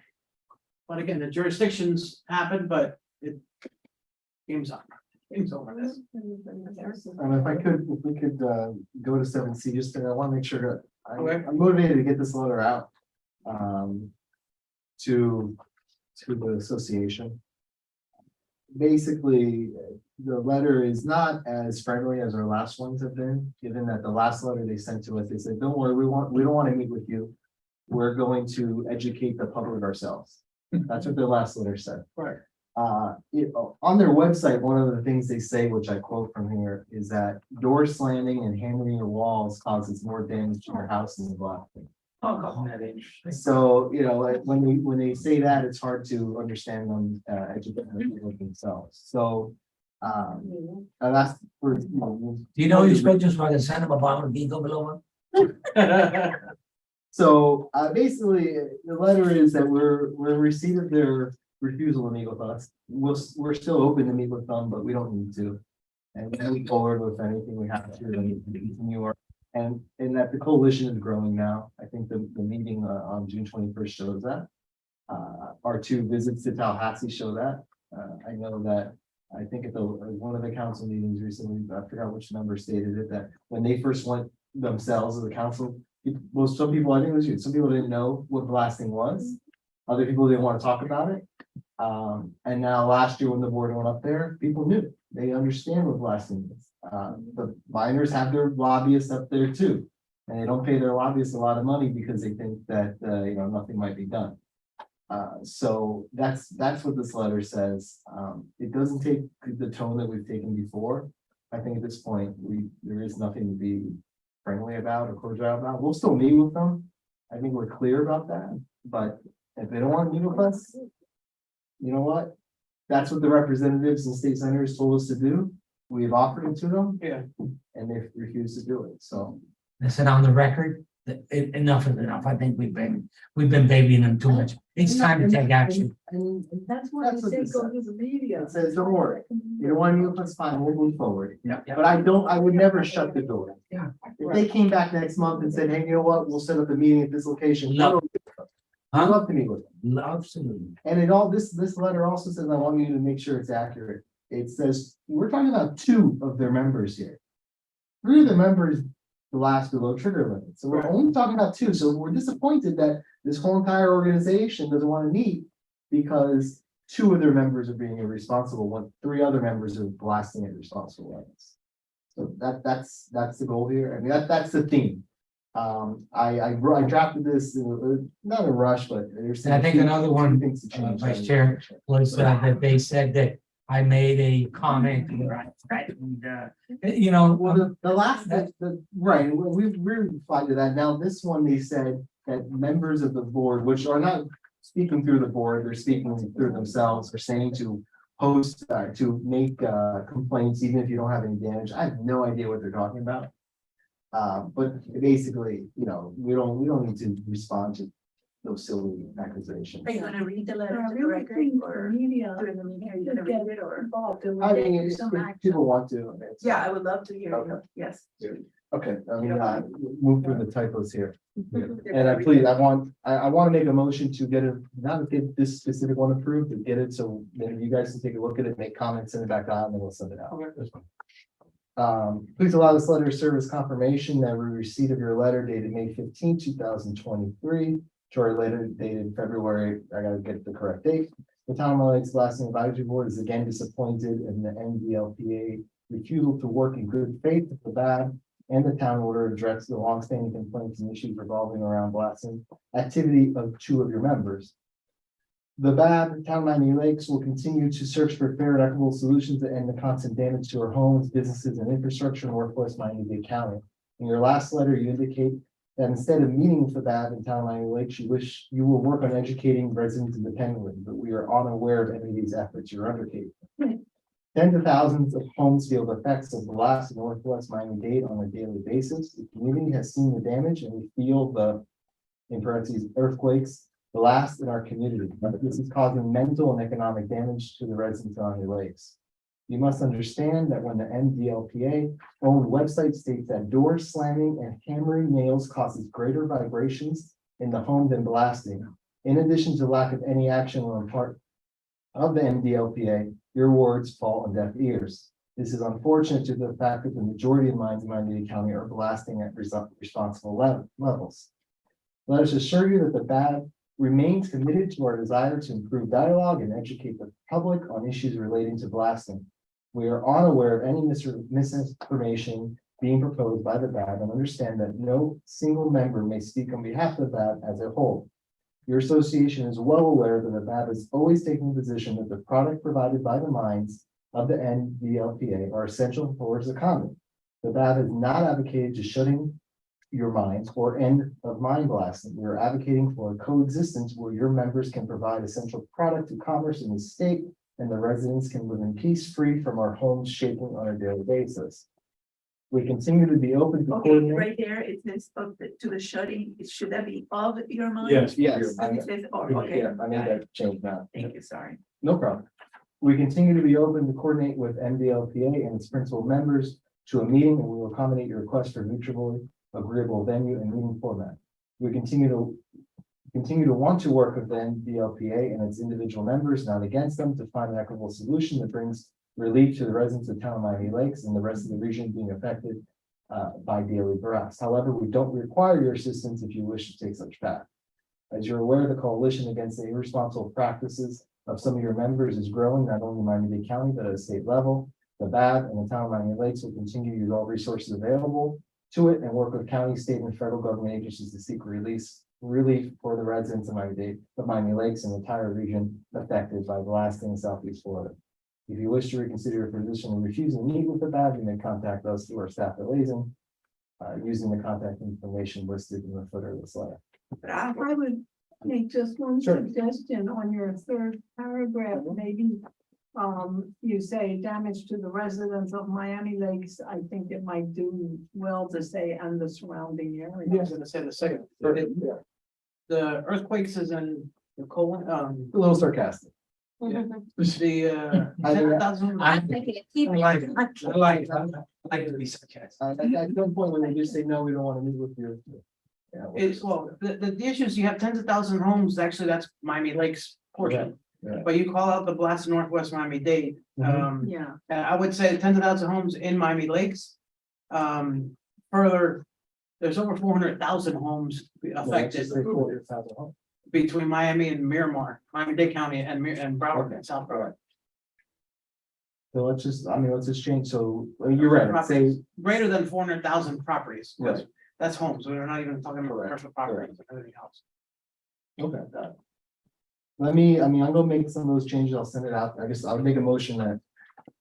But again, the jurisdictions happen, but it game's on. Game's over. And if we could go to 7C, just, I want to make sure, I'm motivated to get this letter out. To the association. Basically, the letter is not as friendly as our last ones have been, given that the last letter they sent to us, they said, don't worry, we don't want to meet with you. We're going to educate the public ourselves. That's what their last letter said. Right. On their website, one of the things they say, which I quote from here, is that door slamming and hammering your walls causes more damage to your house than the block. So, like, when they say that, it's hard to understand them, educate themselves. So, that's for. Do you know you spoke just by the Santa Barbara Vigo below? So, basically, the letter is that we're in receipt of their refusal to meet with us. We're still open to meet with them, but we don't need to. and move forward with anything we have to and continue our. And that the coalition is growing now. I think the meeting on June 21st shows that. Our 2 visits to Tallahassee show that. I know that, I think at one of the council meetings recently, I forgot which member stated it, that when they first went themselves as a council, well, some people, I think it was you, some people didn't know what blasting was. Other people didn't want to talk about it. And now last year when the board went up there, people knew, they understand what blasting is. The miners have their lobbyists up there too. And they don't pay their lobbyists a lot of money because they think that, nothing might be done. So that's what this letter says. It doesn't take the tone that we've taken before. I think at this point, there is nothing to be friendly about or cordial about. We'll still meet with them. I think we're clear about that, but if they don't want to meet with us, you know what? That's what the representatives and state senators told us to do. We've offered it to them. Yeah. And they've refused to do it, so. I said on the record, that enough is enough. I think we've been babying them too much. It's time to take action. And that's why I That's what say this go says. to the media. It says, don't worry, you don't want to meet with us, fine, we'll move forward. Yeah. But I would never shut the door. Yeah. If they came back next month and said, hey, you know what, we'll set up a meeting at this location. No. I'd love to meet with them. Absolutely. And it all, this letter also says, I want you to make sure it's accurate. It says, we're talking about 2 of their members here. 3 of the members, the last below trigger limit. So we're only talking about 2. So we're disappointed that this whole entire organization doesn't want to meet because 2 of their members are being irresponsible, when 3 other members are blasting at responsible levels. So that's the goal here. I mean, that's the theme. I drafted this, not a rush, but there's. And I think another one, things to change. Vice Chair, was that they said that I made a comment where I threatened, Well, the last, right, we replied to that. Now, this one, they said that members of the board, which are not speaking through the board, they're speaking through themselves, are saying to host, to make complaints, even if you don't have any damage. I have no idea what they're talking about. But basically, we don't need to respond to those silly accusations. Are you gonna read the letter I to the really record think the or media during the meeting, are you should gonna get read it or? involved and I we mean, take if some if action. people want to. it's- Yeah, I would love to hear Okay. you, yes. Okay, I mean, move through the typos here. And I want to make a motion to get it, not to get this specific one approved, but get it so then you guys can take a look at it, make comments, send it back out, and then we'll send it out. Please allow this letter to serve as confirmation that we receipt of your letter dated May 15, 2023. To our letter dated February, I gotta get the correct date. The Town of Mille Lacs Blasting Advisory Board is again disappointed in the NDLPA refusal to work in good faith with the BAB and the town order to address the longstanding complaints and issues revolving around blasting activity of 2 of your members. The BAB, Town of Miami Lakes, will continue to search for fair and equitable solutions that end the constant damage to our homes, businesses, and infrastructure in Northwest Miami-Dade County. In your last letter, you indicate that instead of meeting with the BAB in Town of Miami Lakes, you will work on educating residents independently, but we are unaware of any of these efforts you're undertaking. Tens of thousands of homes feel the effects of the blast in Northwest Miami-Dade on a daily basis. The community has seen the damage and we feel the, in parentheses, earthquakes, the last in our community. This is causing mental and economic damage to the residents on your lakes. You must understand that when the NDLPA owned website states that door slamming and hammering nails causes greater vibrations in the home than blasting. In addition to lack of any action on the part of the NDLPA, your words fall on deaf ears. This is unfortunate to the fact that the majority of mines in Miami-Dade County are blasting at responsible levels. Let us assure you that the BAB remains committed to our desire to improve dialogue and educate the public on issues relating to blasting. We are unaware of any misinformation being proposed by the BAB and understand that no single member may speak on behalf of the BAB as a whole. Your association is well aware that the BAB is always taking the position that the product provided by the mines of the NDLPA are essential for its economy. The BAB has not advocated just shutting your mines or end of mine blasting. We are advocating for a coexistence where your members can provide essential product to commerce in the state and the residents can live in peace, free from our homes shaking on a daily basis. We continue to be open to Okay, coordinate. right there, it says to the shutting, should that be of your mind? Yes. Yes, And it says, oh, okay. yeah, I made that change now. Thank you, sorry. No problem. We continue to be open to coordinate with MDLPA and its principal members to a meeting, and we will accommodate your request for mutually agreeable venue and meeting format. We continue to want to work with the MDLPA and its individual members, not against them, to find an equitable solution that brings relief to the residents of town of Miami Lakes and the rest of the region being affected by daily harass. However, we don't require your assistance if you wish to take such path. As you're aware, the coalition against the irresponsible practices of some of your members is growing, not only in Miami-Dade County, but at a state level. The BAB and the town of Miami Lakes will continue to use all resources available to it and work with county, state, and federal government agencies to seek relief for the residents of Miami Lakes and the entire region affected by blasting in Southeast Florida. If you wish to reconsider your position and refuse to meet with the BAB, you may contact us through our staff at Lazen, using the contact information listed in the footer of this letter. I would make just one Sure. suggestion on your third paragraph, maybe. You say damage to the residents of Miami Lakes. I think it might do well to say and the surrounding area. I was gonna say the second. The earthquakes is in the colon, A little sarcastic. the, I think- 10,000 I Keep it. like to be sarcastic. At some point when they just say, no, we don't want to meet with you. Yeah, It's, well, the issue is you have tens of thousands of homes, actually, that's Miami Lakes portion. Yeah, yeah. But you call out the blast of Northwest Miami-Dade, Yeah, I would say tens of thousands of homes in Miami Lakes. Further, there's over 400,000 homes affected between Miami and Miramar, Miami-Dade County and Broward and South Broward. So let's just change, so you're right, say, Greater than 400,000 properties. Right. That's homes, we're not even talking about Correct, commercial properties and everything else. okay. I'm gonna make some of those changes, I'll send it out, I guess I'll make a motion that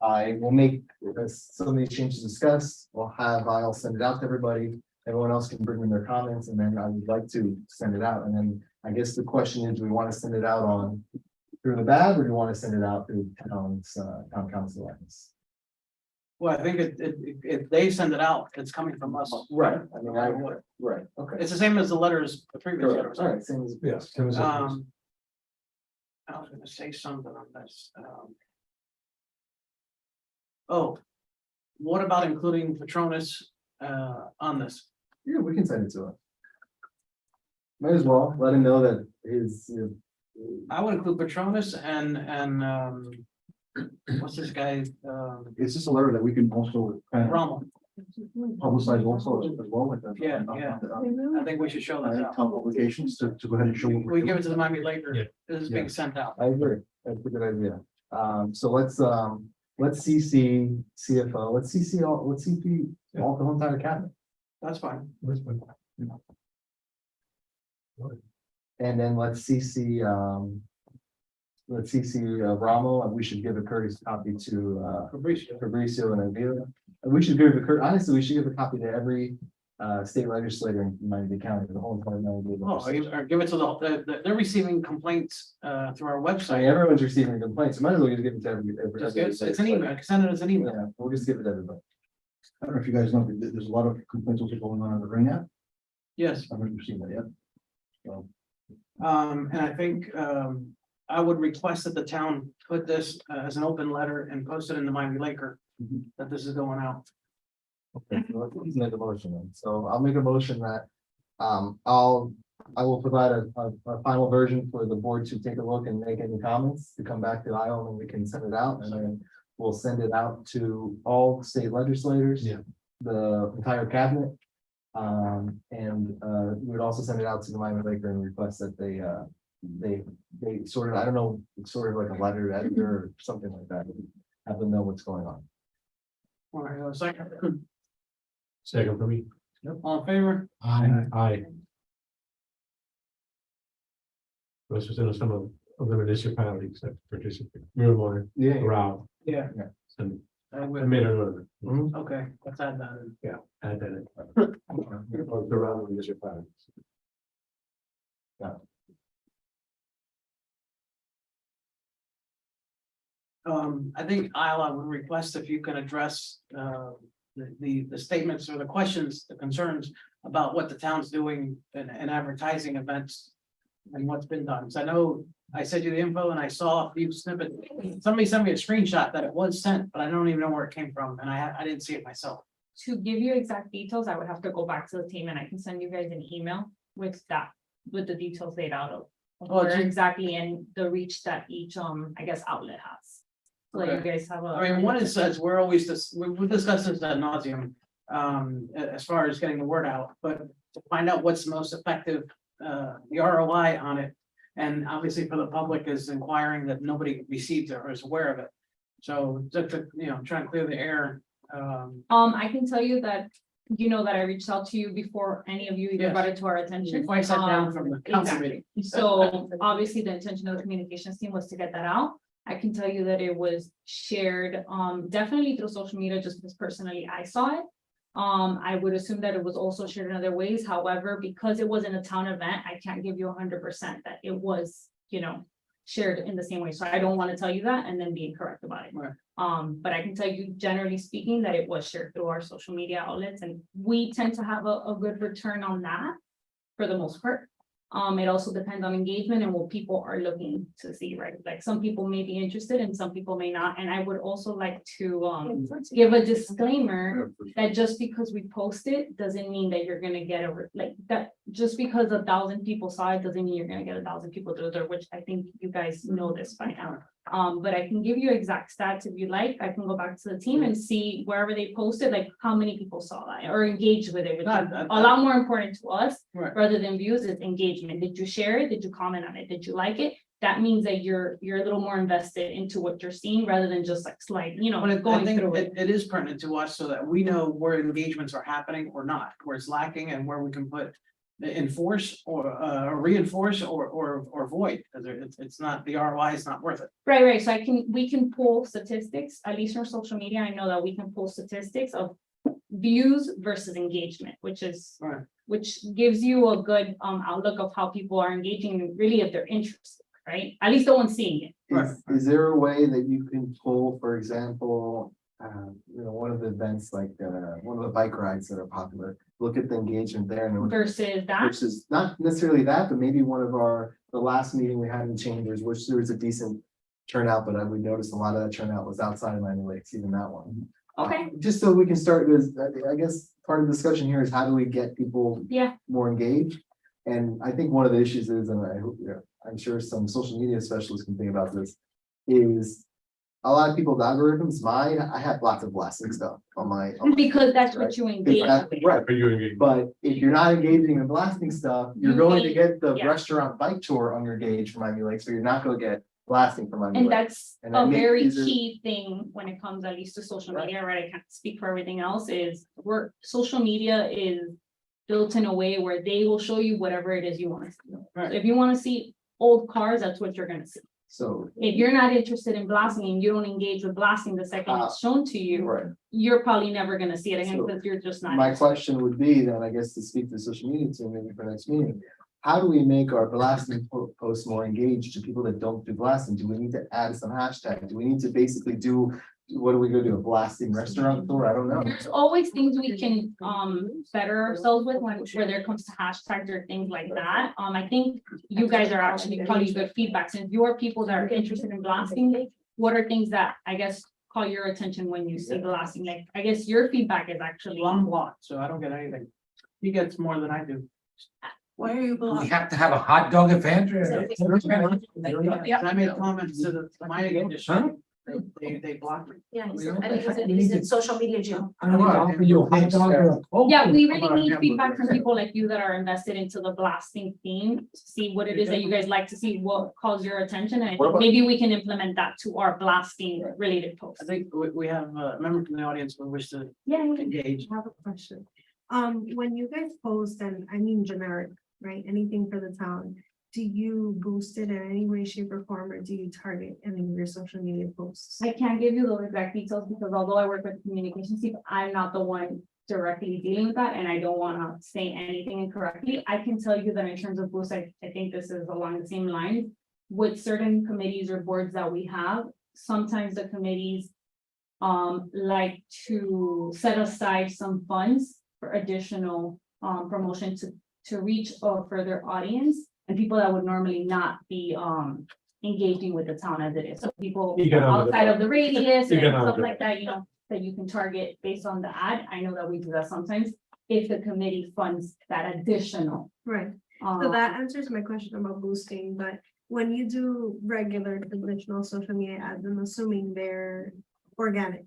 I will make, some of these changes discussed, I'll send it out to everybody. Everyone else can bring in their comments, and then I would like to send it out, and then I guess the question is, do we want to send it out through the BAB, or do you want to send it out through town council office? Well, I think if they send it out, it's coming from us. Right, right, okay. It's the same as the letters, the previous letters. All right, same as. Yes. I was gonna say something on this. Oh, what about including Patronus on this? Yeah, we can send it to him. Might as well, let him know that I would include Patronus and what's this guy, It's just a letter that we can also kind of Rommel. publicize also as well with them. Yeah, yeah. I think we should show that out. Town publications to go ahead and show. what we're We give it to the doing. Miami Laker. Yeah. This is being sent out. I agree, that's a good idea. So let's CC CFO, let's CC all the whole entire cabinet. That's fine. And then let's CC Ramo, and we should give a courteous copy to Fabricio and Avila. And we should honestly, we should give a copy to every state legislator in Miami-Dade County, the whole entire Miami-Dade. Oh, or give it to they're receiving complaints through our I mean, website. everyone's receiving complaints, might as well just give it to every. Just give it's an email, send it as an email. Yeah, we'll just give it to everybody. I don't know if you guys know, but there's a lot of complaints also going on the Ring app. Yes, I don't know if you've seen that yet. So, and I think, I would request that the town put this as an open letter and post it in the Miami Laker, Mhm. that this is going out. Okay, so let's make a motion then. So I'll make a motion that, I will provide a final version for the board to take a look and make any comments, to come back to Iowa, and we can send it out, and then we'll send it out to all state legislators. Yeah. The entire cabinet. We would also send it out to the Miami Laker and request that they sort of, I don't know, it's sort of like a letter editor or something like that. Have them know what's going on. All right, second, Second for me. all in favor? Aye. This was in some of the municipalities that participate, Miramar, Yeah. Rao, Yeah. and I I would- made a note of it. Okay, let's add that in. Add that in. The Rao municipalities. I think Isla would request if you can address the statements or the questions, the concerns about what the town's doing in advertising events and what's been done. So I know I sent you the info and I saw a few snippets. Somebody sent me a screenshot that it was sent, but I don't even know where it came from, and I didn't see it myself. To give you exact details, I would have to go back to the team and I can send you guys an email with that, with the details laid out of. Oh, Where gee. exactly and the reach that each, I guess, outlet has. So that you Okay. guys have a. I mean, one is says, we're always we discussed this ad nauseum, as far as getting the word out, but to find out what's most effective, the ROI on it. And obviously for the public is inquiring that nobody received it or is aware of it. So to, try and clear the air. I can tell you that, that I reached out to you before any of you even Yes. brought it to our attention. Before I sat down from the council Exactly. meeting. So obviously the intention of the communications team was to get that out. I can tell you that it was shared, definitely through social media, just because personally I saw it. I would assume that it was also shared in other ways. However, because it wasn't a town event, I can't give you 100% that it was, shared in the same way. So I don't want to tell you that and then be incorrect about it. Right. But I can tell you generally speaking that it was shared through our social media outlets and we tend to have a good return on that for the most part. It also depends on engagement and what people are looking to see, right? Like some people may be interested and some people may not. And I would also like to give a disclaimer that just because we post it doesn't mean that you're gonna get like that. Just because 1,000 people saw it doesn't mean you're gonna get 1,000 people through there, which I think you guys know this by now. But I can give you exact stats if you like. I can go back to the team and see wherever they posted, like how many people saw that or engaged with it, which is a lot more important to us Right. rather than views is engagement. Did you share it? Did you comment on it? Did you like it? That means that you're a little more invested into what you're seeing rather than just like slide, But I going think through it. it is pertinent to us so that we know where engagements are happening or not, where it's lacking and where we can put enforce or reinforce or void, because it's not, the ROI is not worth it. Right. So we can pull statistics, at least from social media. I know that we can pull statistics of views versus engagement, Right. which gives you a good outlook of how people are engaging and really if they're interested, right? At least the one seeing it. Is there a way that you can pull, for example, one of the events like, one of the bike rides that are popular, look at the engagement there and Versus that. versus not necessarily that, but maybe one of the last meeting we had in Chambers, which there was a decent turnout, but we noticed a lot of that turnout was outside of Miami Lakes, even that one. Okay, Just so we can start with, I guess, part of the discussion here is how do we get people yeah, more engaged? And I think one of the issues is, and I hope, I'm sure some social media specialists can think about this, is a lot of people's algorithms, I have lots of blasting stuff on my. because that's right? what you engage. Right, Are you engaged? but if you're not engaging in blasting stuff, you're You going to need- get the yeah. restaurant bike tour on your gauge from Miami Lakes, so you're not gonna get blasting from Miami And Lakes. that's And a that very makes it- key thing when it comes at least to social Right. media, right? I can't speak for everything else, is social media is built in a way where they will show you whatever it is you want to see. So Right. if you want to see old cars, that's what you're gonna see. So, If you're not interested in blasting and you don't engage with blasting the second it's shown to you, right, you're probably never gonna see it again So, because you're just not. my question would be then, I guess, to speak to the social media team, maybe for next meeting. How do we make our blasting posts more engaged to people that don't do blasting? Do we need to add some hashtag? Do we need to basically what are we gonna do, a blasting restaurant tour? I don't know. There's always things we can better ourselves with where there comes to hashtags or things like that. I think you guys are actually probably good feedback since you're people that are interested in blasting. What are things that I guess call your attention when you see blasting? Like, I guess your feedback is actually. Well, I'm blocked, so I don't get anything. He gets more than I do. Why are you We blocking? have to have a hot dog event. I made comments to my condition. They blocked me. Yeah, We don't- he's in social media, Jim. I don't want to offer you a hot dog or a Coke. Yeah, we How about really a need feedback from hamburger? people like you that are invested into the blasting theme, to see what it is that you guys like to see, what calls your attention, and I What think about- maybe we can implement that to our blasting related I posts. think we have a member from the audience who wish to Yeah, engage. I have a question. When you guys post, and I mean generic, right, anything for the town, do you boost it in any way, shape or form, or do you target any of your social media posts? I can't give you those exact details because although I work with the communications team, I'm not the one directly dealing with that, and I don't wanna say anything incorrectly. I can tell you that in terms of boosts, I think this is along the same lines. With certain committees or boards that we have, sometimes the committees like to set aside some funds for additional promotion to reach a further audience. and people that would normally not be, engaging with the town as it is. So people Economic outside of the radius and Economic stuff like that, that you can target based on the ad. I know that we do that sometimes if the committee funds that additional. Right, so um, that answers my question about boosting, but when you do regular traditional social media ads, I'm assuming they're organic.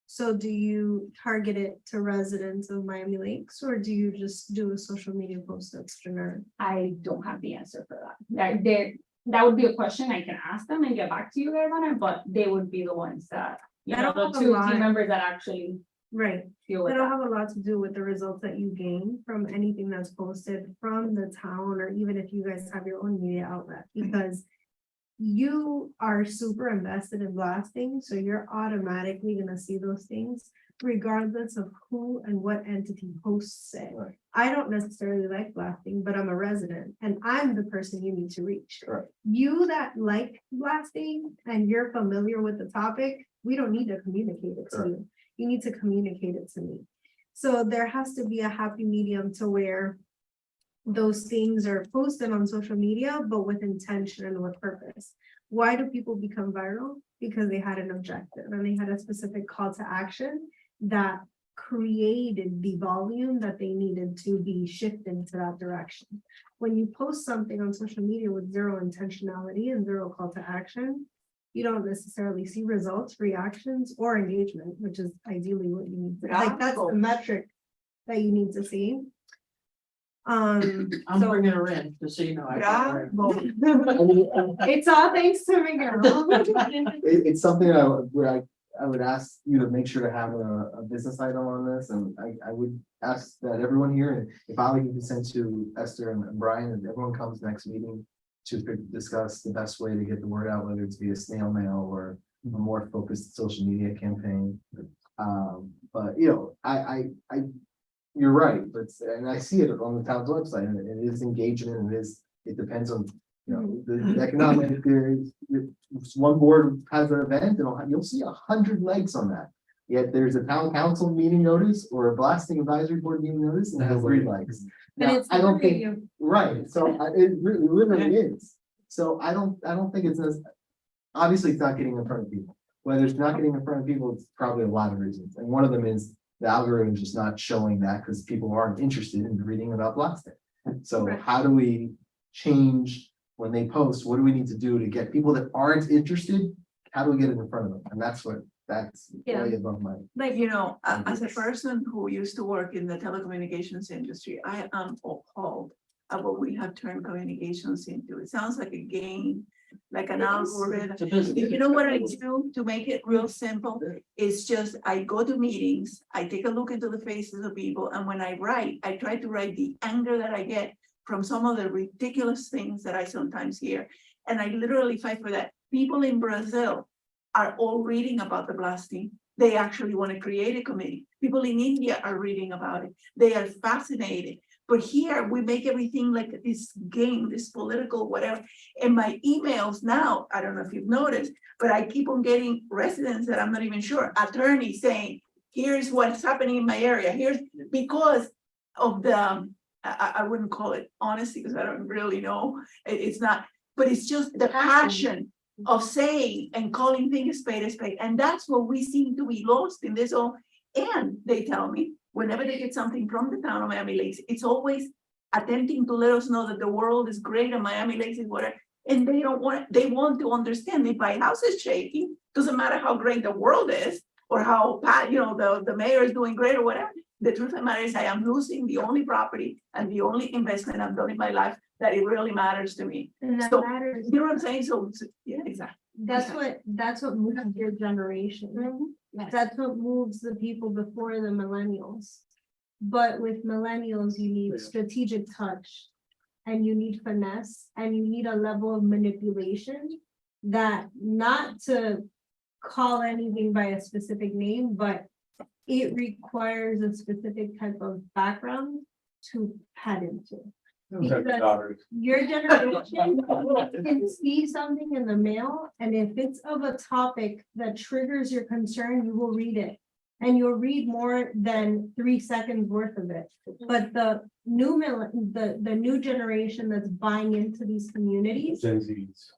So do you target it to residents of Miami Lakes, or do you just do a social media post that's generic? I don't have the answer for that. That would be a question I can ask them and get back to you guys on it, but they would be the ones that, I don't the have a two lot. team members that actually Right, deal with that'll that. have a lot to do with the results that you gain from anything that's posted from the town, or even if you guys have your own media outlet, because you are super invested in blasting, so you're automatically gonna see those things regardless of who and what entity posts it. Right. I don't necessarily like blasting, but I'm a resident and I'm the person you need to reach. Correct. You that like blasting and you're familiar with the topic, we don't need to communicate it to Correct. you. You need to communicate it to me. So there has to be a happy medium to where those things are posted on social media, but with intention and with purpose. Why do people become viral? Because they had an objective and they had a specific call to action that created the volume that they needed to be shifted to that direction. When you post something on social media with zero intentionality and zero call to action, you don't necessarily see results, reactions, or engagement, which is ideally what you need. Like, that's the metric that you need to see. I'm So bringing her in to see, no, I. it's all thanks to Miguel. It's something where I would ask you to make sure to have a business item on this, and I would ask that everyone here, and if Ali can send to Esther and Brian, and everyone comes next meeting to discuss the best way to get the word out, whether it's via snail mail or a more focused social media campaign. But you're right, but, and I see it on the town's website, and it is engagement, and it depends on, the economic, one board has an event, and you'll see 100 likes on that. Yet there's a town council meeting notice or a blasting advisory board meeting notice, and it has 3 likes. Now, I don't think, right, so it really literally is. So I don't think it's, obviously it's not getting in front of people. Whether it's not getting in front of people, it's probably a lot of reasons, and one of them is the algorithm is just not showing that because people aren't interested in reading about blasting. So Right. how do we change when they post? What do we need to do to get people that aren't interested? How do we get it in front of them? And that's Yeah. way above my. Like, As a person who used to work in the telecommunications industry, I am appalled at what we have turned communications into. It sounds like a game, like an algorithm. It's a business. You know what I do to make it real simple? It's just, I go to meetings, I take a look into the faces of people, and when I write, I try to write the anger that I get from some of the ridiculous things that I sometimes hear. And I literally fight for that. People in Brazil are all reading about the blasting. They actually want to create a committee. People in India are reading about it. They are fascinated. But here we make everything like this game, this political whatever. And my emails now, I don't know if you've noticed, but I keep on getting residents that I'm not even sure, attorneys saying, here's what's happening in my area. Here's because of the, I wouldn't call it honesty because I don't really know. It's not, but it's just the passion of saying and calling things a spade. And that's what we seem to be lost in this all. And they tell me, whenever they get something from the town of Miami Lakes, it's always attempting to let us know that the world is great and Miami Lakes is whatever. And they don't want, they want to understand if my house is shaking, doesn't matter how great the world is or how bad, the mayor is doing great or whatever. The truth of the matter is I am losing the only property and the only investment I've done in my life that it really matters to me. and that So, matters. you know what I'm saying? So, yeah, exactly. That's what moves your generation. That's what moves the people before the millennials. But with millennials, you need strategic touch. And you need finesse, and you need a level of manipulation that not to call anything by a specific name, but it requires a specific type of background to head into. Because your generation can see something in the mail, and if it's of a topic that triggers your concern, you will read it. and you'll read more than 3 seconds worth of it. But the the new generation that's buying into these communities, Gen Zs.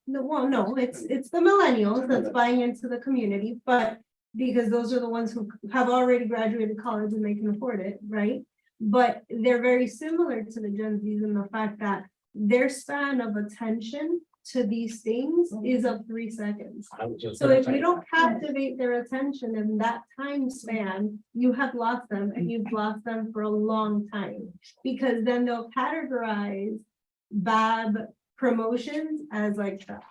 no, it's the millennials that's buying into the community, but because those are the ones who have already graduated college and they can afford it, right? But they're very similar to the Gen Zs in the fact that their span of attention to these things is of 3 seconds. So if you don't captivate their attention in that time span, you have lost them, and you've lost them for a long time. Because then they'll categorize BAB promotions as like trash.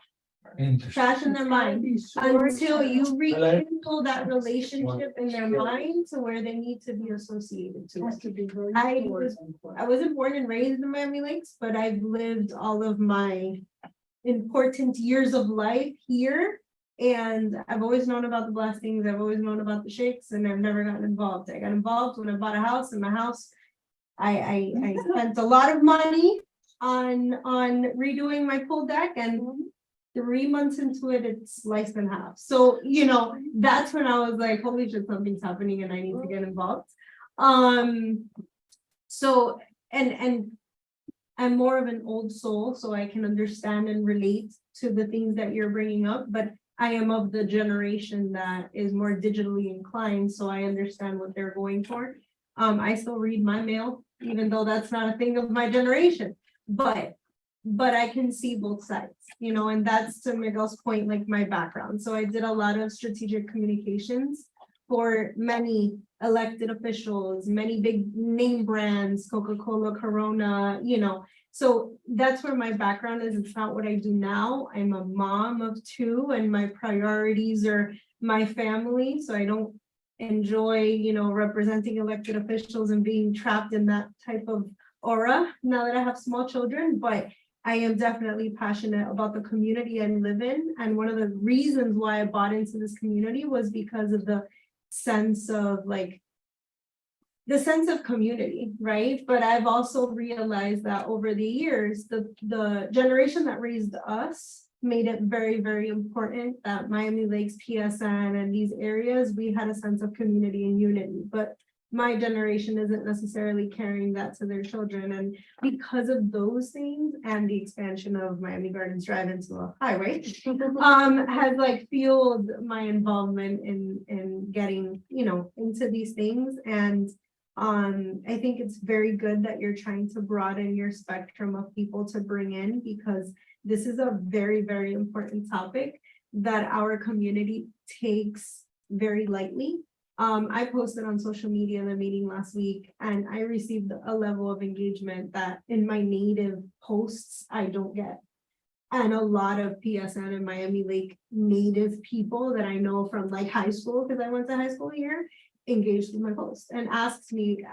Trash in their mind until you rekindle that relationship in their mind to where they need to be associated to it. I wasn't born and raised in Miami Lakes, but I've lived all of my important years of life here. And I've always known about the blessings. I've always known about the shakes, and I've never gotten involved. I got involved when I bought a house. In my house, I spent a lot of money on redoing my pool deck, and 3 months into it, it's sliced in half. So, you know, that's when I was like, holy shit, something's happening and I need to get involved. So, and I'm more of an old soul, so I can understand and relate to the things that you're bringing up, but I am of the generation that is more digitally inclined, so I understand what they're going for. I still read my mail, even though that's not a thing of my generation, but I can see both sides, you know, and that's to Miguel's point, like my background. So I did a lot of strategic communications for many elected officials, many big name brands, Coca-Cola, Corona, you know. So that's where my background is. It's not what I do now. I'm a mom of 2, and my priorities are my family. So I don't enjoy, you know, representing elected officials and being trapped in that type of aura now that I have small children, but I am definitely passionate about the community I live in. And one of the reasons why I bought into this community was because of the sense of community, right? But I've also realized that over the years, the generation that raised us made it very, very important that Miami Lakes, PSN, and these areas, we had a sense of community and unity. But my generation isn't necessarily carrying that to their children. And because of those things and the expansion of Miami Gardens Drive into a highway, has like fueled my involvement in getting, you know, into these things. And I think it's very good that you're trying to broaden your spectrum of people to bring in, because this is a very, very important topic that our community takes very lightly. I posted on social media in a meeting last week, and I received a level of engagement that in my native posts, I don't get. And a lot of PSN and Miami Lake native people that I know from like high school, because I went to high school here, engaged in my post and asked me,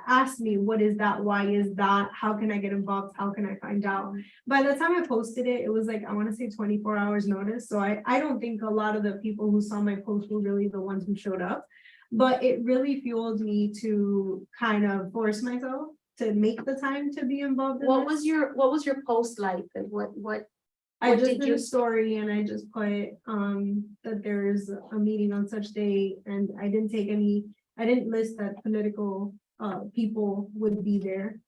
what is that? Why is that? How can I get involved? How can I find out? By the time I posted it, it was like, I want to say 24 hours notice. So I don't think a lot of the people who saw my post were really the ones who showed up. But it really fueled me to kind of force myself to make the time to be involved in What this. was your post like? And what I just did did you- a story and I just put that there's a meeting on such day, and I didn't list that political people would be there.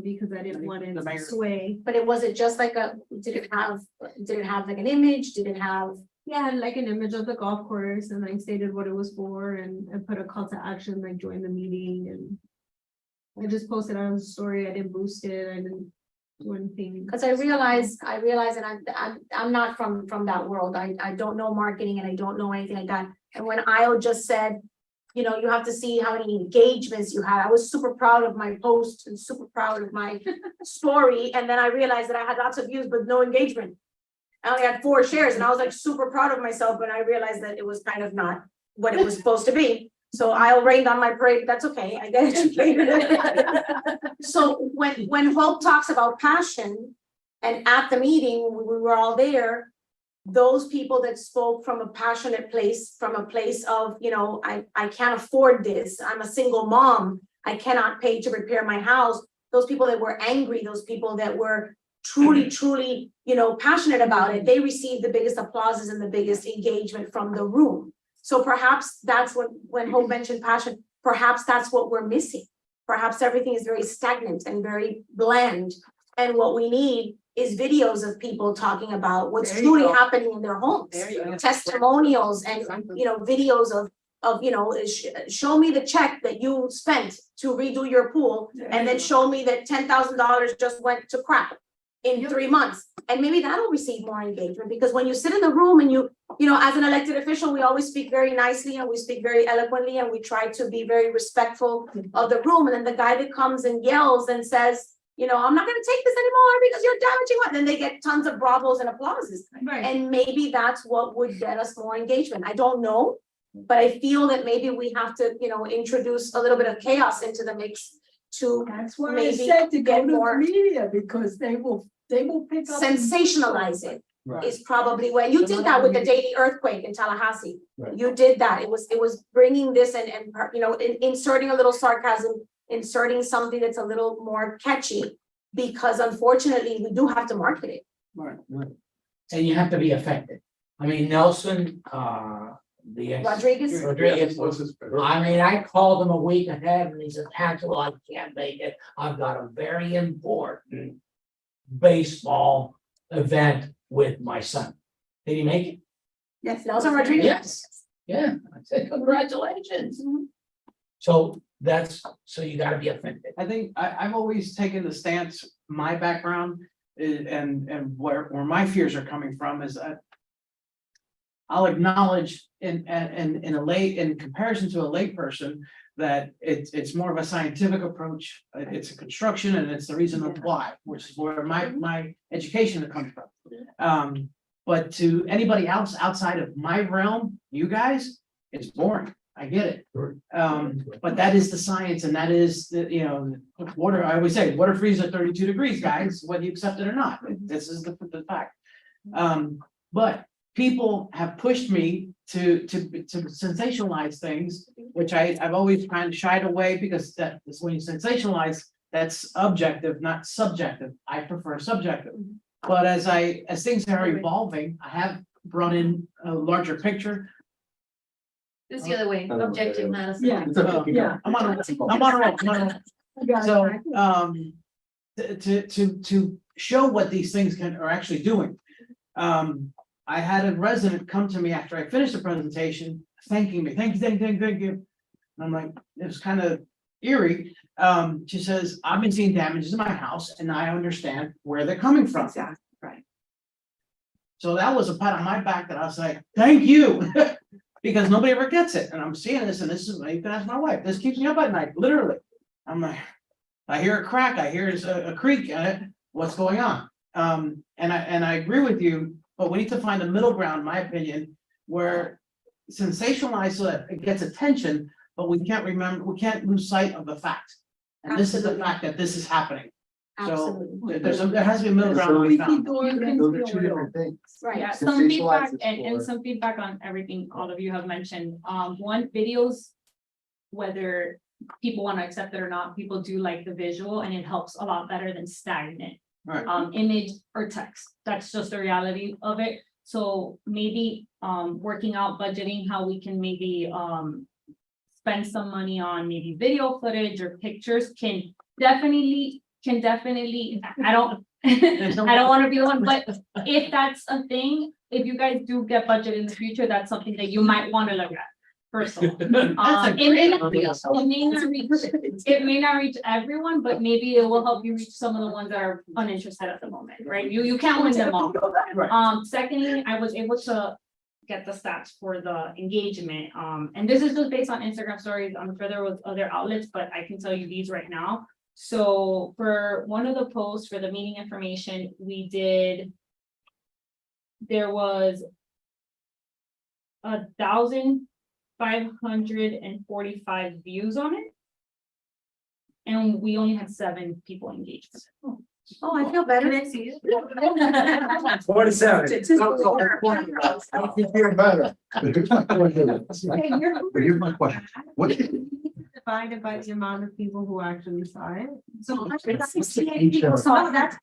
Because I didn't want it to sway. But it wasn't just like did it have like an image? Did it have? Yeah, like an image of the golf course, and I stated what it was for, and I put a call to action, like join the meeting, and I just posted on a story. I didn't boost it. I didn't do anything. Because I realize that I'm not from that world. I don't know marketing and I don't know anything like that. And when Io just said, you know, you have to see how many engagements you had, I was super proud of my post and super proud of my story. And then I realized that I had lots of views but no engagement. I only had 4 shares, and I was like super proud of myself, but I realized that it was kind of not what it was supposed to be. So I'll rain on my parade. That's okay. I get it. So when Hope talks about passion, and at the meeting, we were all there, those people that spoke from a passionate place, from a place of, you know, I can't afford this. I'm a single mom. I cannot pay to repair my house. Those people that were angry, those people that were truly, you know, passionate about it, they received the biggest applauses and the biggest engagement from the room. So perhaps that's when Hope mentioned passion, perhaps that's what we're missing. Perhaps everything is very stagnant and very bland. And what we need is videos of people talking about what's There you truly go. happening in their homes. There you go. Testimonials and, videos of, show me the check that you spent to redo your pool. And then show me that $10,000 just went to crap in 3 months. And maybe that'll receive more engagement, because when you sit in the room and as an elected official, we always speak very nicely and we speak very eloquently and we try to be very respectful of the room. And then the guy that comes and yells and says, I'm not gonna take this anymore because you're damaging what, then they get tons of bravos and applauses. Right. And maybe that's what would get us more engagement. I don't know, but I feel that maybe we have to, introduce a little bit of chaos into the mix to That's why I maybe said to get go to the more media, because they will pick up. sensationalize it. Right. Is probably where you did that with the daily earthquake in Tallahassee. Right. You did that. It was bringing this and inserting a little sarcasm, inserting something that's a little more catchy, because unfortunately we do have to market it. Right. And you have to be effective. I mean, Nelson, Rodriguez? Rodriguez, I called him a week ahead and he said, Angelo, I can't make it. I've got a very important baseball event with my son. Did he make it? Yes, Nelson Rodriguez. Yes. Yeah, I said, congratulations. So you gotta be effective. I think I've always taken the stance, my background and where my fears are coming from is that I'll acknowledge in comparison to a lay person that it's more of a scientific approach. It's a construction and it's the reason of why, which is where my education comes from. But to anybody else outside of my realm, you guys, it's boring. I get it. But that is the science and that is the, water, I always say, water freezes at 32 degrees, guys, whether you accept it or not. This is the fact. But people have pushed me to sensationalize things, which I've always kind of shied away, because that is when you sensationalize, that's objective, not subjective. I prefer subjective. But as things are evolving, I have brought in a larger picture. It's the other way, objective, not. Yeah. It's okay. Yeah, I'm on a roll. So, to show what these things are actually doing. I had a resident come to me after I finished the presentation, thanking me, thank you. And I'm like, it was kind of eerie. She says, I've been seeing damages in my house and I understand where they're coming from. Exactly, right. So that was a pat on my back that I was like, thank you. Because nobody ever gets it. And I'm seeing this, and this is, you can ask my wife, this keeps me up at night, literally. I'm like, I hear a crack, I hear a creak, what's going on? And I agree with you, but we need to find a middle ground, in my opinion, where sensationalize so that it gets attention, but we can't lose sight of the fact. And this is the fact that this is happening. So Absolutely. there has to be a middle ground to be found. Those are two different things. Right. Yeah, some feedback Sensationalize is and for- some feedback on everything all of you have mentioned. One, videos, whether people want to accept it or not, people do like the visual and it helps a lot better than stagnant. Right. Image or text. That's just the reality of it. So maybe working out budgeting, how we can maybe spend some money on maybe video footage or pictures can definitely, I don't want to be the one, but if that's a thing, if you guys do get budget in the future, that's something that you might want to look at. First of all, it may not reach everyone, but maybe it will help you reach some of the ones that are uninterested at the moment, right? You can't win them all. Secondly, I was able to get the stats for the engagement. And this is just based on Instagram stories. I'm sure there was other outlets, but I can tell you these right now. So for one of the posts for the meeting information, there was 1,545 views on it. And we only had 7 people engaged. Oh, I feel better. 47. I keep feeling better. But here's my question. What? Divided by the amount of people who actually saw it. So That's 68 people saw it. That's-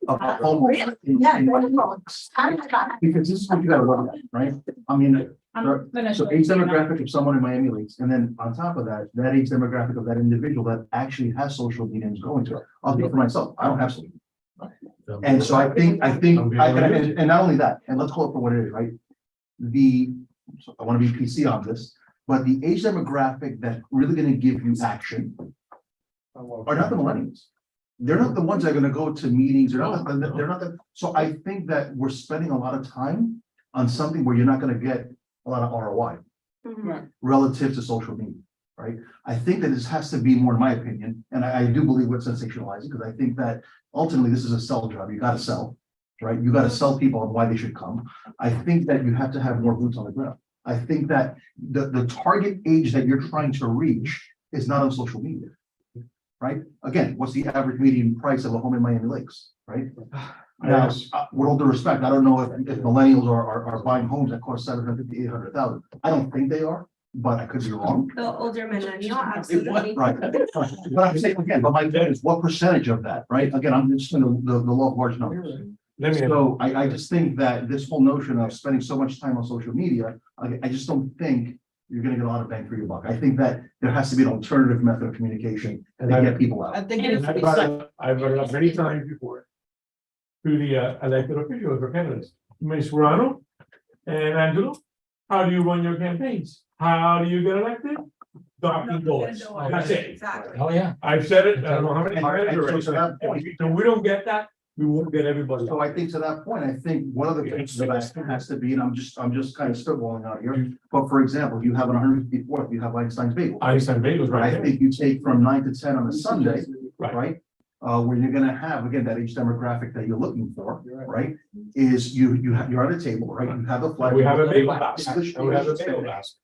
Because this is what you gotta look at, right? I mean, I'm Sure. gonna. So show age you now. demographic of someone in Miami Lakes, and then on top of that, that age demographic of that individual that actually has social media and is going to it. I'll speak for myself, I don't have social. media. And so I think, and not only that, and let's call it for what it is, right? So I want to be PC on this, but the age demographic that's really gonna give you action are not the millennials. They're not the ones that are gonna go to meetings, they're not the, so I think that we're spending a lot of time on something where you're not gonna get a lot of ROI Mhm. relative to social media, right? I think that this has to be more, in my opinion, and I do believe we're sensationalizing, because I think that ultimately this is a sell job, you gotta sell, right? You gotta sell people on why they should come. I think that you have to have more boots on the ground. I think that the target age that you're trying to reach is not on social media. Right? Again, what's the average median price of a home in Miami Lakes, right? Now, with all due respect, I don't know if millennials are buying homes that cost 750, 800,000. I don't think they are, but I could be wrong. The older millennial, absolutely. Right. But I'm saying again, but my point is what percentage of that, right? Again, I'm just in the law of large numbers. Let me, So I just think that this whole notion of spending so much time on social media, I just don't think you're gonna get a lot of bang for your buck. I think that there has to be an alternative method of communication to get people I out. think And it's, I've brought it up many times before. To the elected officials or candidates, Ms. Serrano and Angelo, how do you run your campaigns? How do you get elected? Knocking doors, that's it. Exactly. Oh, yeah. I've said it, I don't know how many times And already. so to that point, So we don't get that, we won't get everybody. So I think to that point, I think one of the things that has to be, and I'm just kind of spitballing out here, but for example, you have on 154th, you have Einstein's Bagel. Einstein Bagels right I there. think you take from 9 to 10 on a Sunday, Right. right? Where you're gonna have, again, that age demographic that you're looking for, right? Is you're at a table, right? You have a flag. We have a bagel blast. English- We have a bagel blast.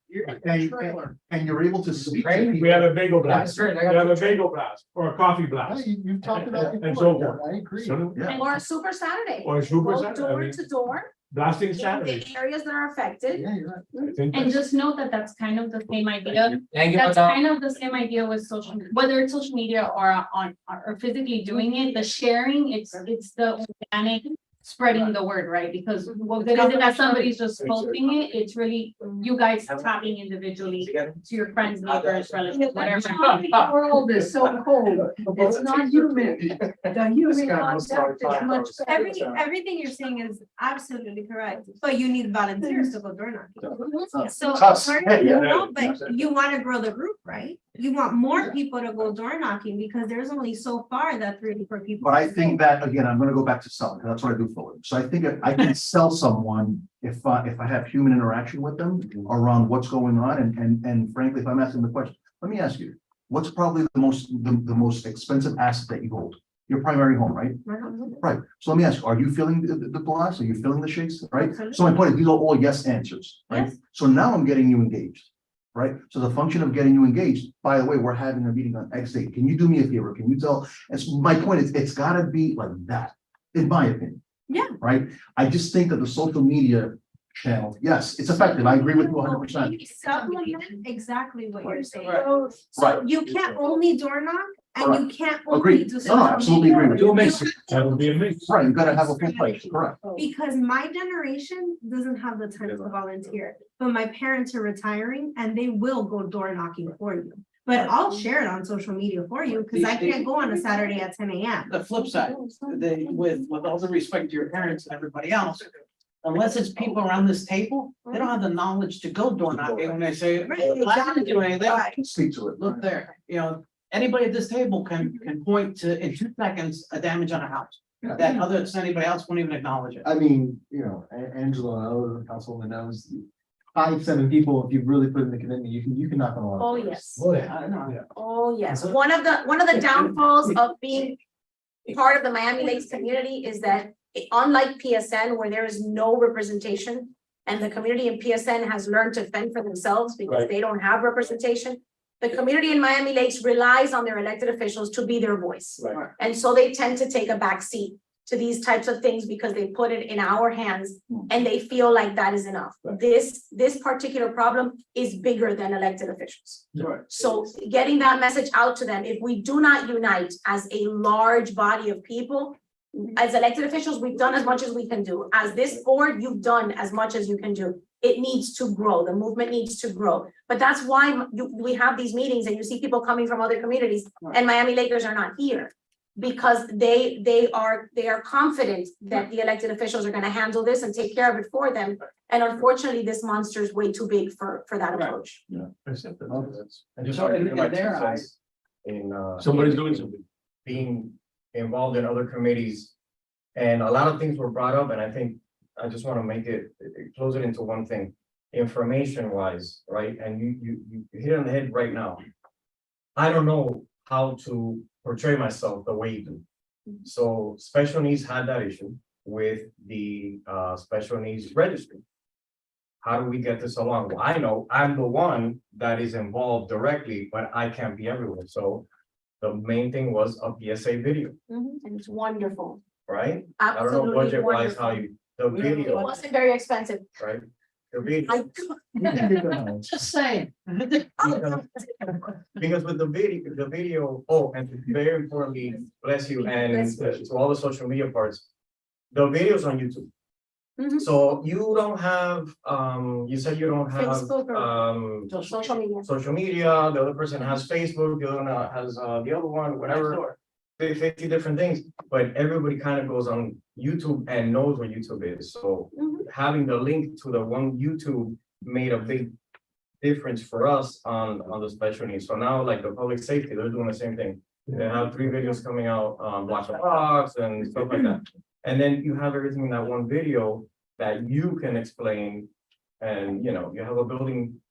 And you're able to speak. to We have a bagel That's blast. great. We have a bagel blast or a coffee blast. You've talked about it And before. so forth. I agree. So, Yeah. Or a Super Saturday. Or a Super Go Saturday, I door mean- to door, Blasting in Saturday. the areas that are affected. Yeah, you're right. I think And that's- just note that that's kind of the same idea. Thank you, That's madam. kind of the same idea with social, whether it's social media or on, or physically doing it, the sharing, it's the organic spreading the word, right? Because what good is it that somebody's just posting it? It's really you guys tapping individually to your friends, neighbors, relatives, whatever. The world is so cold, it's not human, the human contact is much better. Everything you're saying is absolutely correct, but you need volunteers to go door knocking. So, Us. no, but you wanna grow the group, right? You want more people to go door knocking because there's only so far that 3 or 4 people. But I can think go. that, again, I'm gonna go back to selling, 'cause that's what I do for a living. So I think if I can sell someone if I have human interaction with them around what's going on, and frankly, if I'm asking the question, let me ask you, what's probably the most expensive asset that you hold? Your primary home, right? Right. So let me ask you, are you feeling the blast? Are you feeling the shakes, right? So my point is, these are all yes answers, right? Yes. So now I'm getting you engaged. Right? So the function of getting you engaged, by the way, we're having a meeting on X date. Can you do me a favor? Can you tell? My point is, it's gotta be like that, in my opinion. Yeah. Right? I just think that the social media channel, yes, it's effective. I agree with you 100%. Supplement exactly what you're saying. Right. So you can't only door knock and you can't only Agreed. do. No, social absolutely media. agree with you. Do a mix. That would be a mix. Right, you gotta have a full plate, correct? Because my generation doesn't have the time to volunteer, but my parents are retiring and they will go door knocking for you. But I'll share it on social media for you, because I can't go on a Saturday at 10 AM. the flip side, with all the respect to your parents and everybody else. Unless it's people around this table, they don't have the knowledge to go door knocking when they say, I didn't do anything. I can speak to it. Look there, anybody at this table can point to, in 2 seconds, a damage on a house. That other than anybody else won't even acknowledge it. I mean, Angela, and other councilwoman knows 5, 7 people, if you really put in the commitment, you can knock on a lot of Oh, doors. yes. Oh, yeah. I know. Oh, yes. One of the downfalls of being part of the Miami Lakes community is that unlike PSN, where there is no representation, and the community in PSN has learned to fend for themselves because Right. they don't have representation. The community in Miami Lakes relies on their elected officials to be their voice. Right. And so they tend to take a back seat to these types of things because they put it in our hands and they feel like that is enough. Right. This particular problem is bigger than elected officials. Right. So getting that message out to them, if we do not unite as a large body of people, As elected officials, we've done as much as we can do. As this board, you've done as much as you can do. It needs to grow. The movement needs to grow. But that's why we have these meetings and you see people coming from other communities and Miami Lakers are not here. Because they are confident that the elected officials are gonna handle this and take care of it for them. And unfortunately, this monster is way too big for that Right. approach. And just So like in my their 2 eyes- cents in Somebody's doing something. being involved in other committees. And a lot of things were brought up, and I think I just want to make it, close it into one thing. Information wise, right? And you hit on the head right now. I don't know how to portray myself the way you do. So special needs had that issue with the special needs registry. How do we get this along? Well, I know I'm the one that is involved directly, but I can't be everywhere. So the main thing was a PSA video, And it's wonderful, right? I don't know absolutely budget wise how wonderful. you, the It video, wasn't very expensive. right? The video. I Just saying. Because with the video, oh, and very importantly, bless you, and to all the social media parts, the videos on YouTube. Mhm. So you don't have, you said you don't have, Facebook or social media. social media, the other person has Facebook, the other one has, the other one, whatever. 50 different things, but everybody kind of goes on YouTube and knows what YouTube is. So Mhm. having the link to the one YouTube made a big difference for us on the special needs. So now like the public safety, they're doing the same thing. They have 3 videos coming out, Block the Box and stuff like that. And then you have everything in that one video that you can explain. And you know, you have a building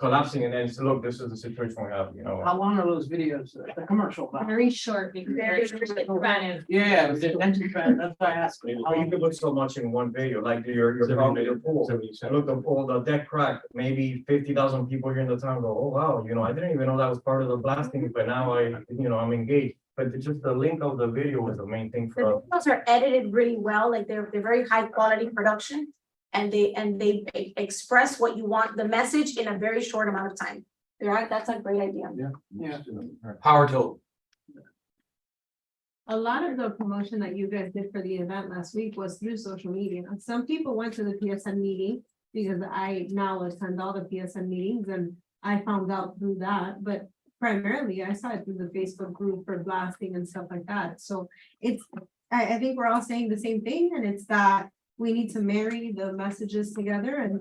collapsing and then say, look, this is the situation we have, you know. How long are those videos, the commercial? Very short, because Very they're short. preventive. Yeah, it was the attention span, that's why I asked. You can look so much in one video, like your problem, your pool. Look, the pool, the deck cracked, maybe 50,000 people here in the town go, oh, wow, you know, I didn't even know that was part of the blasting, but now I'm engaged. But it's just the link of the video is the main thing The for us. videos are edited really well, like they're very high quality production. And they express what you want, the message in a very short amount of time. Right, that's a great idea. Yeah. Power to A lot of the promotion that you guys did for the event last week was through social media. And some people went to the PSN meeting because I now attend all the PSN meetings and I found out through that, but primarily I saw it through the Facebook group for blasting and stuff like that. So it's, I think we're all saying the same thing, and it's that we need to marry the messages together and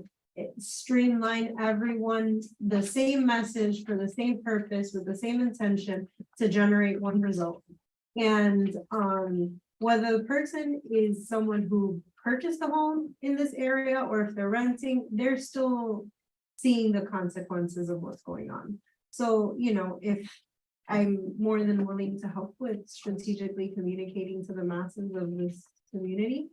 streamline everyone, the same message for the same purpose with the same intention to generate one result. And whether the person is someone who purchased a home in this area or if they're renting, they're still seeing the consequences of what's going on. So, you know, if I'm more than willing to help with strategically communicating to the masses of this community.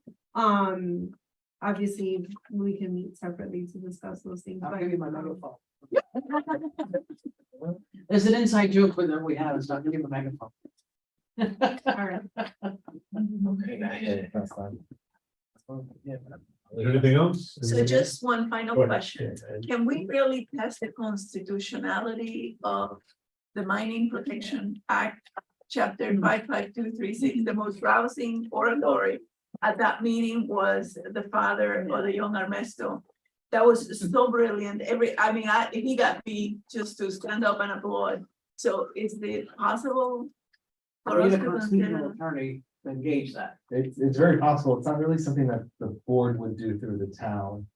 Obviously, we can meet separately to discuss those things. I'll but, give you my megaphone. There's an inside joke with that we have, so I'll give you the megaphone. All right. That's fine. Anything else? So just one final Go ahead. question. Can we really test the constitutionality of the Mining Protection Act, chapter 55236, the most rousing oratory at that meeting was the father of the young Ernesto. That was so brilliant. He got me just to stand up and applaud. So is it possible? for I us need a to constitutional consider- attorney to engage that. It's very possible. It's not really something that the board would do through the town.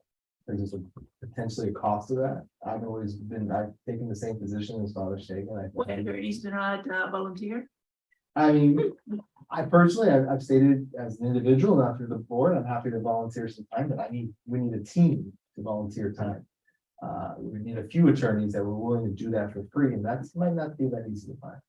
There's potentially a cost to that. I've taken the same position as Father Shagan. What attorneys do not volunteer? I mean, I personally, I've stated as an individual, not through the board, I'm happy to volunteer some time, but we need a team to volunteer time. We need a few attorneys that were willing to do that for free, and that might not be that easy to find.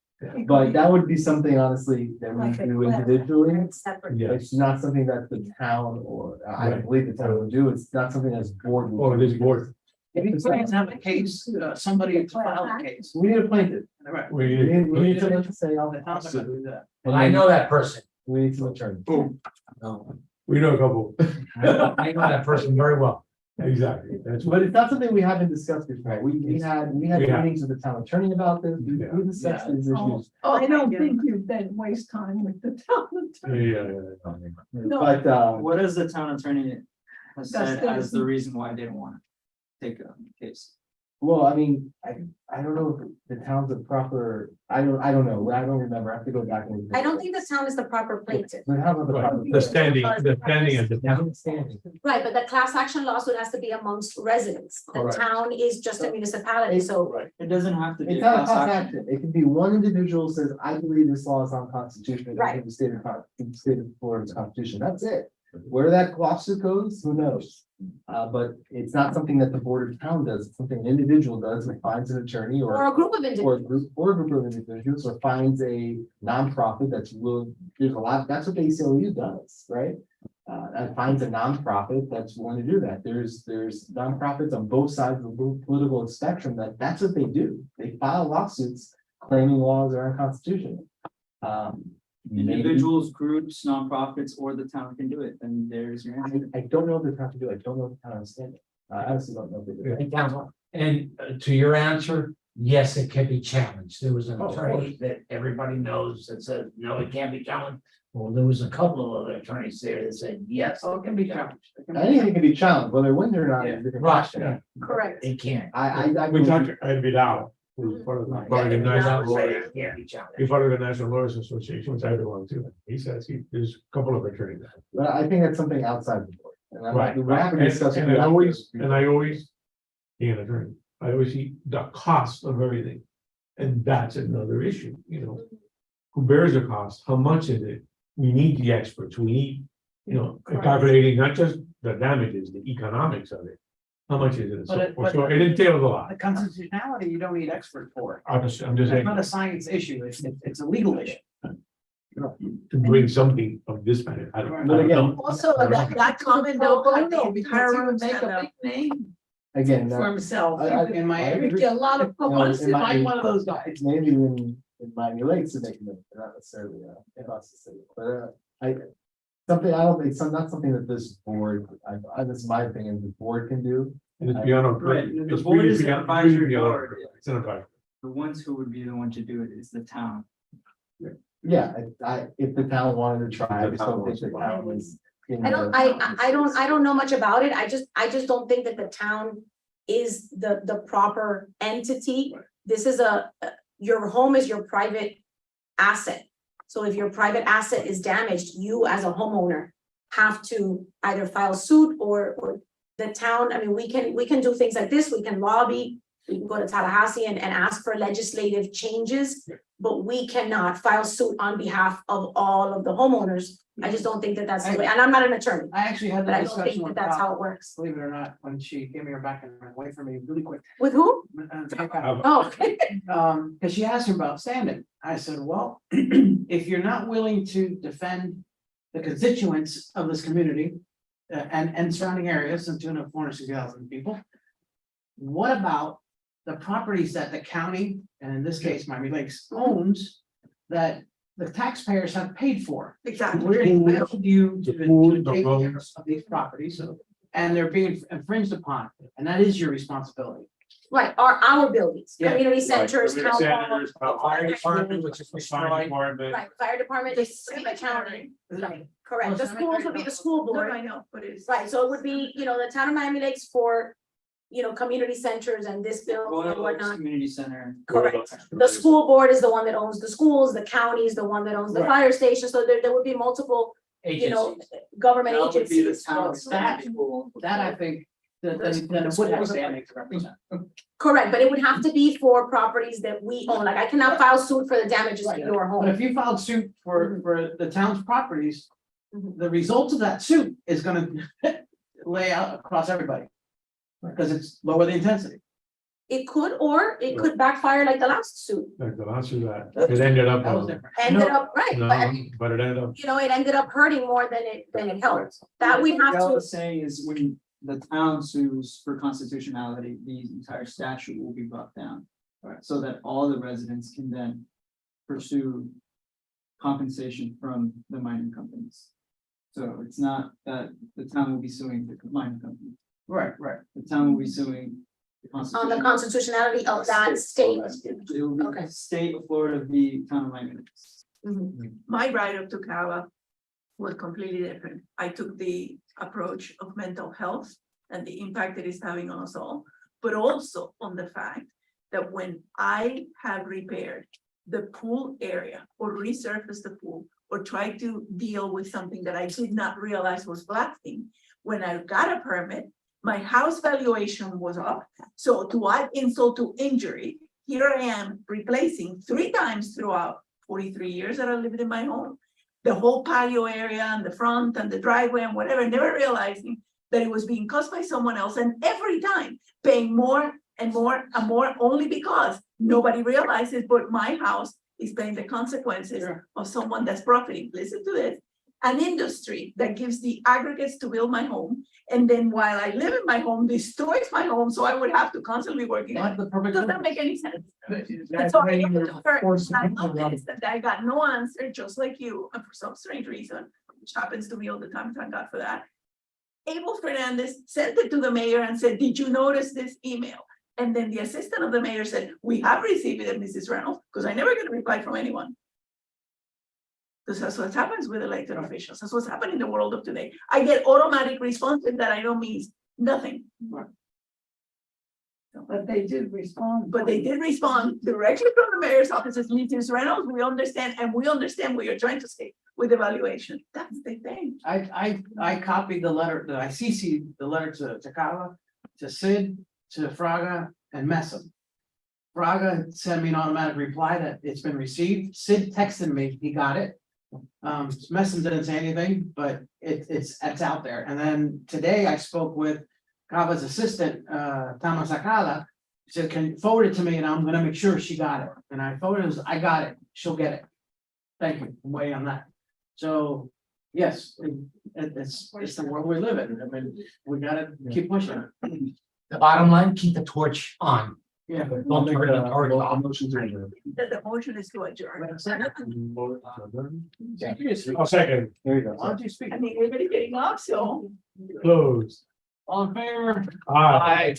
But that would be something honestly that we do individually. Separate. Yeah. It's not something that the town or I don't believe the town would do. It's not something that's board. would Oh, do. this board. If you plan to have a case, somebody to file a case. We need a plaintiff. Right. We We need someone to say, The town's not gonna do that. Well, I know that person. We need some attorney. Boom. No, We know a couple. I know that person very well. Exactly, that's But what, it's not something we haven't discussed before. We had We have. meetings with the town attorney about this. Yeah. We discussed these issues. I don't think you then waste time with the town attorney. yeah. But, What is the town attorney has That's said the- as the reason why they didn't want to take a case? well, I mean, I don't know if the town's a proper, I don't know. I don't remember. I have to go back and. I don't think the town is the proper plaintiff. But how about the proper? The standing of the town. Standing. Right, but the class action lawsuit has to be amongst residents. The Correct. town is just a municipality, so. Right. It doesn't have to be. It's a not a class class action. action. It can be one individual says, I believe this law is unconstitutional. Right. In the state of Florida's constitution. That's it. Where that lawsuit goes, who knows? But it's not something that the board of town does. It's something an individual does and finds an attorney Or a group of or a individuals. group of individuals, or finds a nonprofit that's willing, there's a lot, that's what the ACLU does, right? And finds a nonprofit that's willing to do that. There's nonprofits on both sides of the political spectrum that's what they do. They file lawsuits claiming laws are unconstitutional. Maybe- Individuals, groups, nonprofits, or the town can do it, and there's your answer. I don't know if they have to do it. I don't know if the town understands it. I honestly don't know if they do. And counsel, and to your answer, yes, it can be challenged. There was an Oh, of attorney that everybody knows that said, no, it can't be challenged. Well, there was a couple of other attorneys there that said, yes. So it can be challenged. It can be Anything can be challenged, whether it wins or not. is a different Right, question. Correct. It can't. We talked to Ed Vidal, who's part of the National Lawyers. It can't be challenged. He's part of the National Lawyers Association, which I belong to. He says there's a couple of attorneys. But I think that's something outside the board. And I'm Right, we're happy to discuss. it. and I always, being an attorney, I always see the cost of everything. And that's another issue, who bears the cost? How much is it? We need the experts. We need, calculating not just the damages, the economics of it. How much is it? So it entails a lot. The constitutionality, you don't need expert for. I'm just It's saying, not a science issue. It's a legal issue. to bring something of this matter. I don't But again, know. Also, that comment though, Oh, had the no, because he entire would make a stand-up big name again, for himself. In my, I he would agree. get a lot of publicity. in my- I'm one of those guys. maybe in Miami Lakes to make it, not necessarily, across the city, but, something, I don't think, not something that this board, this is my opinion, the board can do. And it's beyond our. Right, the it's board really is an beyond- advisory really beyond our board. purview. It's an advisory. The ones who would be the one to do it is the town. Yeah, if the town wanted to try, I just don't think the town is. I don't know much about it. I just don't think that the town is the proper entity. This is your home is your private asset. So if your private asset is damaged, you as a homeowner have to either file suit or the town, I mean, we can do things like this, we can lobby, we can go to Tallahassee and ask for legislative changes, but we cannot file suit on behalf of all of the homeowners. I just don't think that that's the way, and I'm not an attorney, I actually had but I that don't discussion think that with that's how Val, it works. believe it or not, when she gave me her back and ran away from me really quick. With who? Oh, okay. Because she asked her about standing. I said, well, if you're not willing to defend the constituents of this community and surrounding areas, and 460,000 people, what about the properties that the county, and in this case, Miami Lakes, owns that the taxpayers have paid for? Exactly. We're entitled you to food, the take care roads. of these properties, and they're being infringed upon, and that is your responsibility. Right, our buildings, Yeah. community centers, town hall. Senators, Fire department, which is fire destroyed. department. Right, fire department, the city county, right, correct, the schools would be the school No, board, I know, but it's. right, so it would be, the town of Miami Lakes for, community centers and this bill and Royal Oaks whatnot. Community Center. Correct. The school board is the one that owns the schools, the county is the one that owns the Right. fire station, so there would be multiple, Agencies. government That would be the agencies. town's That- people. That I think, then it would have standing to represent. Correct, but it would have to be for properties that we own, like I cannot file suit for the damages to your But home. if you filed suit for the town's properties, Mhm. the result of that suit is gonna lay out across everybody. Because it's lower the intensity. It could, or it could backfire like the last suit, Like the answer to that, it ended up. That was different. ended up, right, No, but I mean, but it ended up. it ended up hurting more than it helped. That we have What I to, was saying is when the town sues for constitutionality, the entire statute will be brought down. So that all the residents can then pursue compensation from the mining companies. So it's not that the town will be suing the mining company. Right. The town will be suing the On the Constitution. constitutionality of that state. It will be Okay. the state of Florida v. Town of Miami. My write-up to Cava was completely different. I took the approach of mental health and the impact it is having on us all, but also on the fact that when I have repaired the pool area or resurfaced the pool or tried to deal with something that I did not realize was blasting, when I got a permit, my house valuation was up. So to add insult to injury, here I am replacing 3 times throughout 43 years that I lived in my home. The whole patio area and the front and the driveway and whatever, never realizing that it was being caused by someone else. And every time paying more and more and more, only because nobody realizes, but my house is paying the consequences of someone that's profiting. Listen to this. An industry that gives the aggregates to build my home. And then while I live in my home, destroys my home. So I would have to constantly working on Not it. the perfect. Does that make any sense? That's So I why looked you're at her, forcing I people around. noticed that I got no answer, just like you, and for some strange reason, which happens to me all the time, thank God for that. Abel Fernandez sent it to the mayor and said, did you notice this email? And then the assistant of the mayor said, we have received it, Mrs. Reynolds, because I never get a reply from anyone. Because that's what happens with elected officials. That's what's happening in the world of today. I get automatic responses that I know means nothing. But they did respond. But they did respond directly from the mayor's office, as Mrs. Reynolds, we understand, and we understand what you're trying to say with evaluation. That's the thing. I copied the letter, I CC'd the letter to Cava, to Sid, to Fraga and Messam. Fraga sent me an automatic reply that it's been received. Sid texted me, he got it. Messam didn't say anything, but it's out there. And then today I spoke with Cava's assistant, Thomas Akala. He said, can you forward it to me and I'm gonna make sure she got it. And I forwarded it, I got it, she'll get it. Thank you, I'm waiting on that. So, yes, it's the world we live in. I mean, we gotta keep pushing. The bottom line, keep the torch on. Yeah. Don't turn the torch off. The motion is to adjourn. I'll second. There you go. Why don't you speak? I mean, everybody getting up, so. Closed. All in favor? Aye.